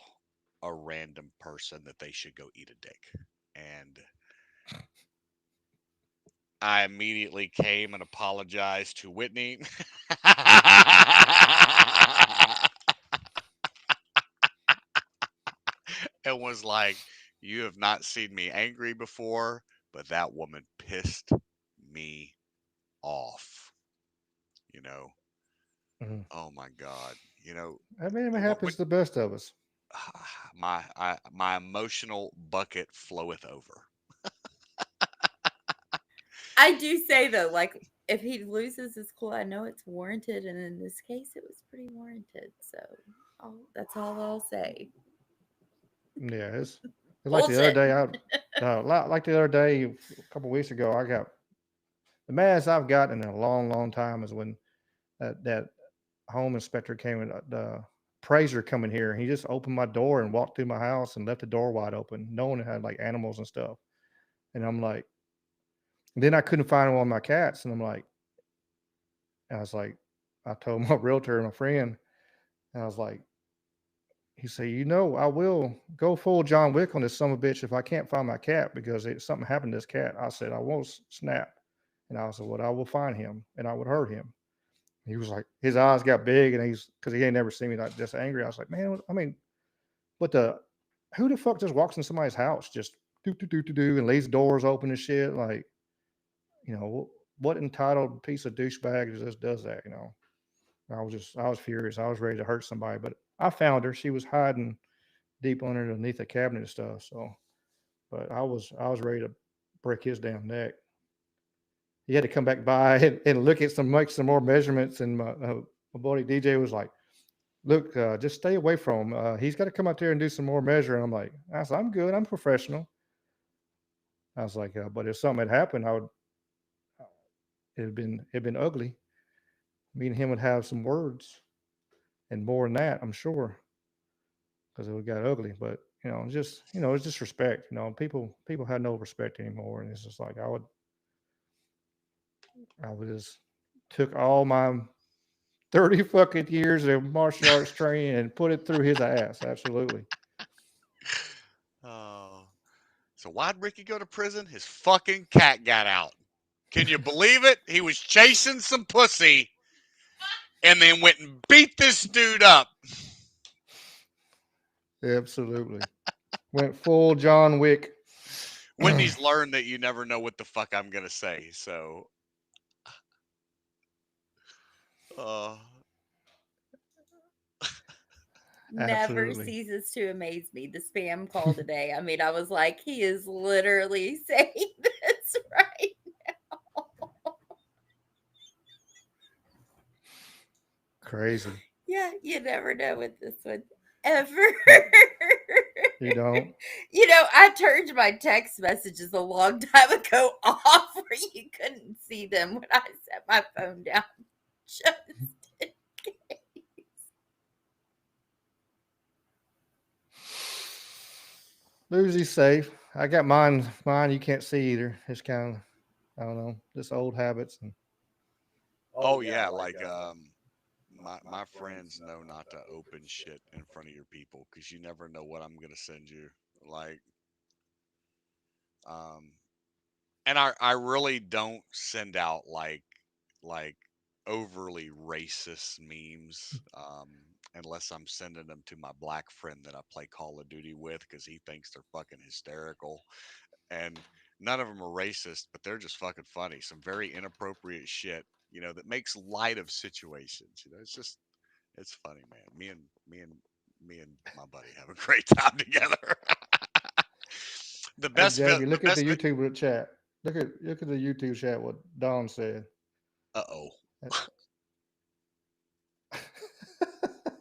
a random person that they should go eat a dick. And I immediately came and apologized to Whitney. was like, "You have not seen me angry before, but that woman pissed me off." You know. Mhm. Oh my God. You know, I mean, it what, happens to the best of us. my emotional bucket floweth over. I do say though, like if he loses his cool, I know it's warranted, and in this case, it was pretty warranted. So that's all I'll say. Yeah, it's like the other Bullshit. day. Like the other day, a couple weeks ago, I got the maddest I've gotten in a long, long time is when that home inspector came and the appraiser coming here. And he just opened my door and walked through my house and left the door wide open, knowing it had like animals and stuff. And I'm like, then I couldn't find one of my cats, and I was like, I told my realtor and my friend, and I was like, he said, I will go full John Wick on this son of a bitch if I can't find my cat because something happened to this cat. I said, I won't snap. And I said, well, I will find him and I would hurt him. He was like, his eyes got big and because he ain't never seen me like this angry. I was like, man, I mean, who the fuck just walks in somebody's house just do and leaves doors open and shit? Like, what entitled piece of douchebag just does that, I was furious. I was ready to hurt somebody, but I found her. She was hiding deep underneath the cabinet and stuff. So, but I was ready to break his damn neck. He had to come back by and look at make some more measurements. And my buddy DJ was like, "Look, just stay away from him. He's got to come out there and do some more measuring." I said, "I'm good. I'm professional." I was like, "But if something had happened, it'd been ugly. Me and him would have some words, and more than that, I'm sure, because it would got ugly." But it's just respect. People had no respect anymore, and it's just like I would just took all my 30 fucking years of martial arts training and put it through his ass. Absolutely. Oh. So why'd Ricky go to prison? His fucking cat got out. Can you believe it? He was chasing some pussy and then went and beat this dude up. Absolutely. Went full John Wick. Wendy's learned that you never know what the fuck I'm going to say. So, Never Absolutely. ceases to amaze me. The spam call today. I mean, I was like, he is literally saying this right now. Crazy. Yeah, you never know with this one. Ever. You don't? I turned my text messages a long time ago off where you couldn't see them when I set my phone down. Just in case. Lucy's safe. I got mine. Mine you can't see either. It's kind of, I don't know, just old habits. And oh yeah, like my friends know not to open shit in front of your people because you never know what I'm gonna send you. Like, and I really don't send out like overly racist memes unless I'm sending them to my black friend that I play Call of Duty with because he thinks they're fucking hysterical. And none of them are racist, but they're just fucking funny. Some very inappropriate shit, that makes light of situations. It's funny, man. Me and my buddy have a great time together. The hey, best Jamie, look the at the best YouTube chat. Look at the YouTube chat. What Don said. Uh-oh.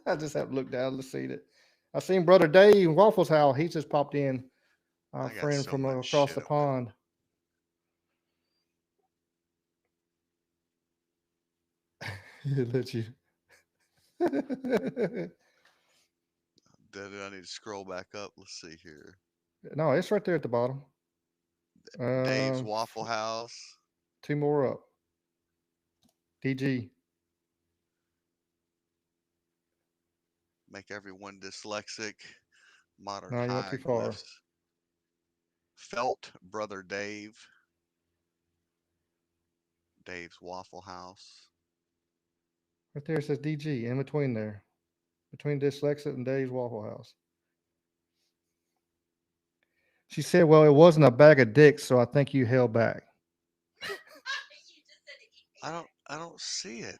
I just have to look down to see it. I seen Brother Dave Waffles House. He just popped in. Our friend so from much across shit the open. pond. He'll let you. Do I need to scroll back up? Let's see here. No, it's right there at the bottom. Dave's Waffle House. 2 more up. DG. Make everyone dyslexic. Modern No, you went too far. hieroglyphs. Felt Brother Dave. Dave's Waffle House. Right there it says DG in between there. Between Dyslexic and Dave's Waffle House. She said, "Well, it wasn't a bag of dicks, so I think you held back." I don't see it.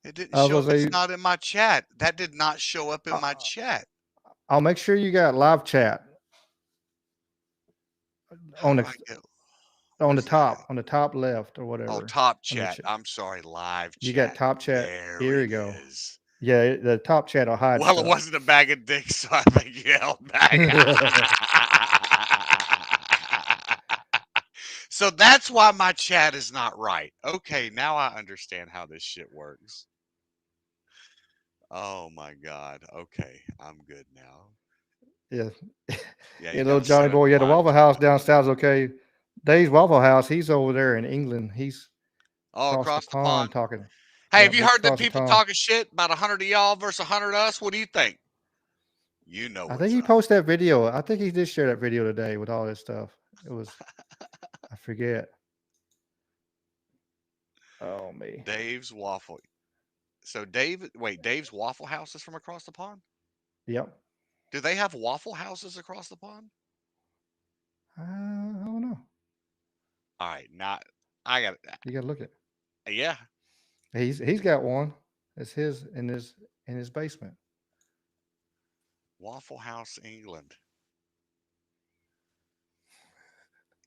It didn't I was show. gonna It's say, not in my chat. That did not show up in my chat. I'll make sure you got live chat How on do the I get? on the top left or whatever. Oh, top on the chat. I'm sorry, live You chat. got top chat. There Here it you go. is. Yeah, the top chat will hide Well, stuff. it wasn't a bag of dicks, so I think you held back. So that's why my chat is not right. Okay, now I understand how this shit works. Oh my God. Okay, I'm good now. Yeah. Yeah, Hey, you little gotta set Johnny up boy. Yeah, the live Waffle chat. House downstairs. Okay, Dave's Waffle House. He's over there in England. He's Oh, across the pond talking. Hey, Yep, have you he's heard them across the people pond. talking shit about 100 of y'all versus 100 of us? What do you think? You know I what's think he up. posted that video. I think he did share that video today with all this stuff. It was, I forget. Oh me. Dave's Waffle. So Dave's Waffle House is from across the pond? Yep. Do they have Waffle Houses across the pond? I don't know. All right, now I got. You got to look at. Yeah. He's got one. It's his in his basement. Waffle House, England.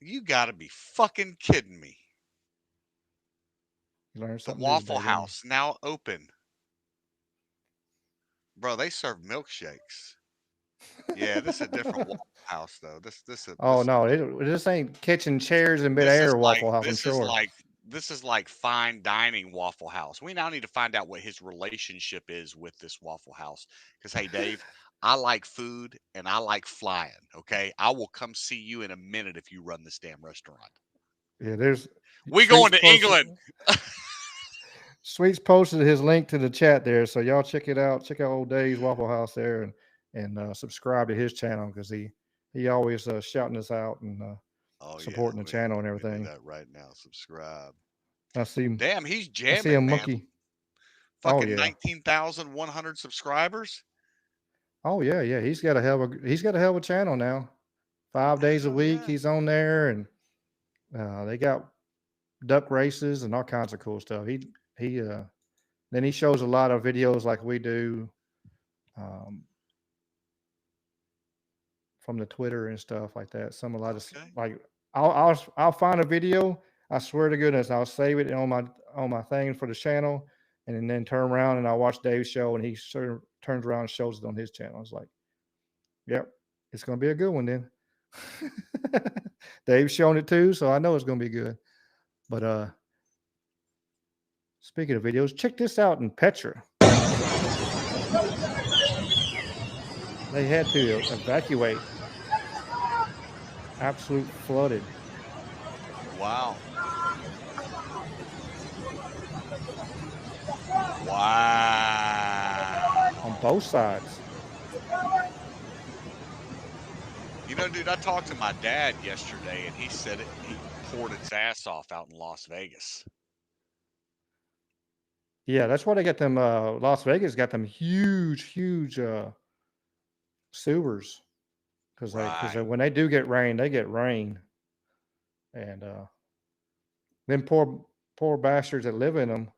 You got to be fucking kidding me. You learned The something Waffle new today, didn't you? House now open. Bro, they serve milkshakes. Yeah, this is a different Waffle House though. Oh no, this ain't catching chairs in midair Waffle House. I'm sure. This is like fine dining Waffle House. We now need to find out what his relationship is with this Waffle House. Because hey, Dave, I like food and I like flying. Okay, I will come see you in a minute if you run this damn restaurant. Yeah, there's. We going to England. Sweets posted his link to the chat there, so y'all check it out. Check out old Dave's Waffle House there, and subscribe to his channel because he always shouting us out and supporting the channel and everything. Do that right now. Subscribe. I see him. Damn, he's I see a jamming, man. monkey. Fucking yeah. 19,100 subscribers. Oh yeah. He's got a hell of a channel now. 5 days a week he's on there, and they got duck races and all kinds of cool stuff. Then he shows a lot of videos like we do from the Twitter and stuff like that. Like I'll find a video. I swear to goodness, I'll save it on my thing for the channel, and then turn around and I'll watch Dave's show, and he sort of turns around and shows it on his channel. It's like, yep, it's gonna be a good one then. Dave's showing it too, so I know it's gonna be good. But speaking of videos, check this out in Petra. They had to evacuate. Absolute flooded. Wow. Wow. On both sides. You know, dude, I talked to my dad yesterday, and he said he poured its ass off out in Las Vegas. Yeah, that's why they got them. Las Vegas got them huge sewers, because when they do get rain, they get rain, and them poor bastards that live in them,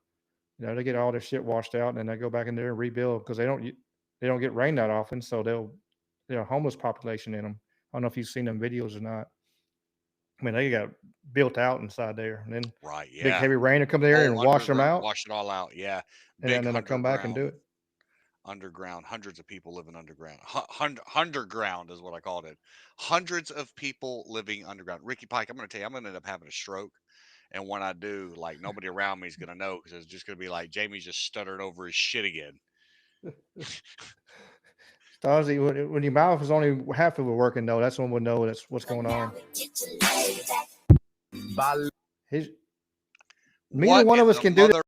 they get all their shit washed out, and then they go back in there and rebuild because they don't get rain that often, so they're a homeless population in them. I don't know if you've seen them videos or not. I mean, they got built out inside there, and then big heavy rain will come there and wash them out. Wash it all out, yeah. And then they'll come back and do it. Underground, hundreds of people living underground. Underground is what I called it. Hundreds of people living underground. Ricky Pike, I'm going to tell you, I'm going to end up having a stroke. And when I do, like, nobody around me is going to know, because it's just going to be like Jamie's just stuttered over his shit again. Stasi, when your mouth is only half of it working, though, that's when we'll know that's what's going on. Neither one of us can do that.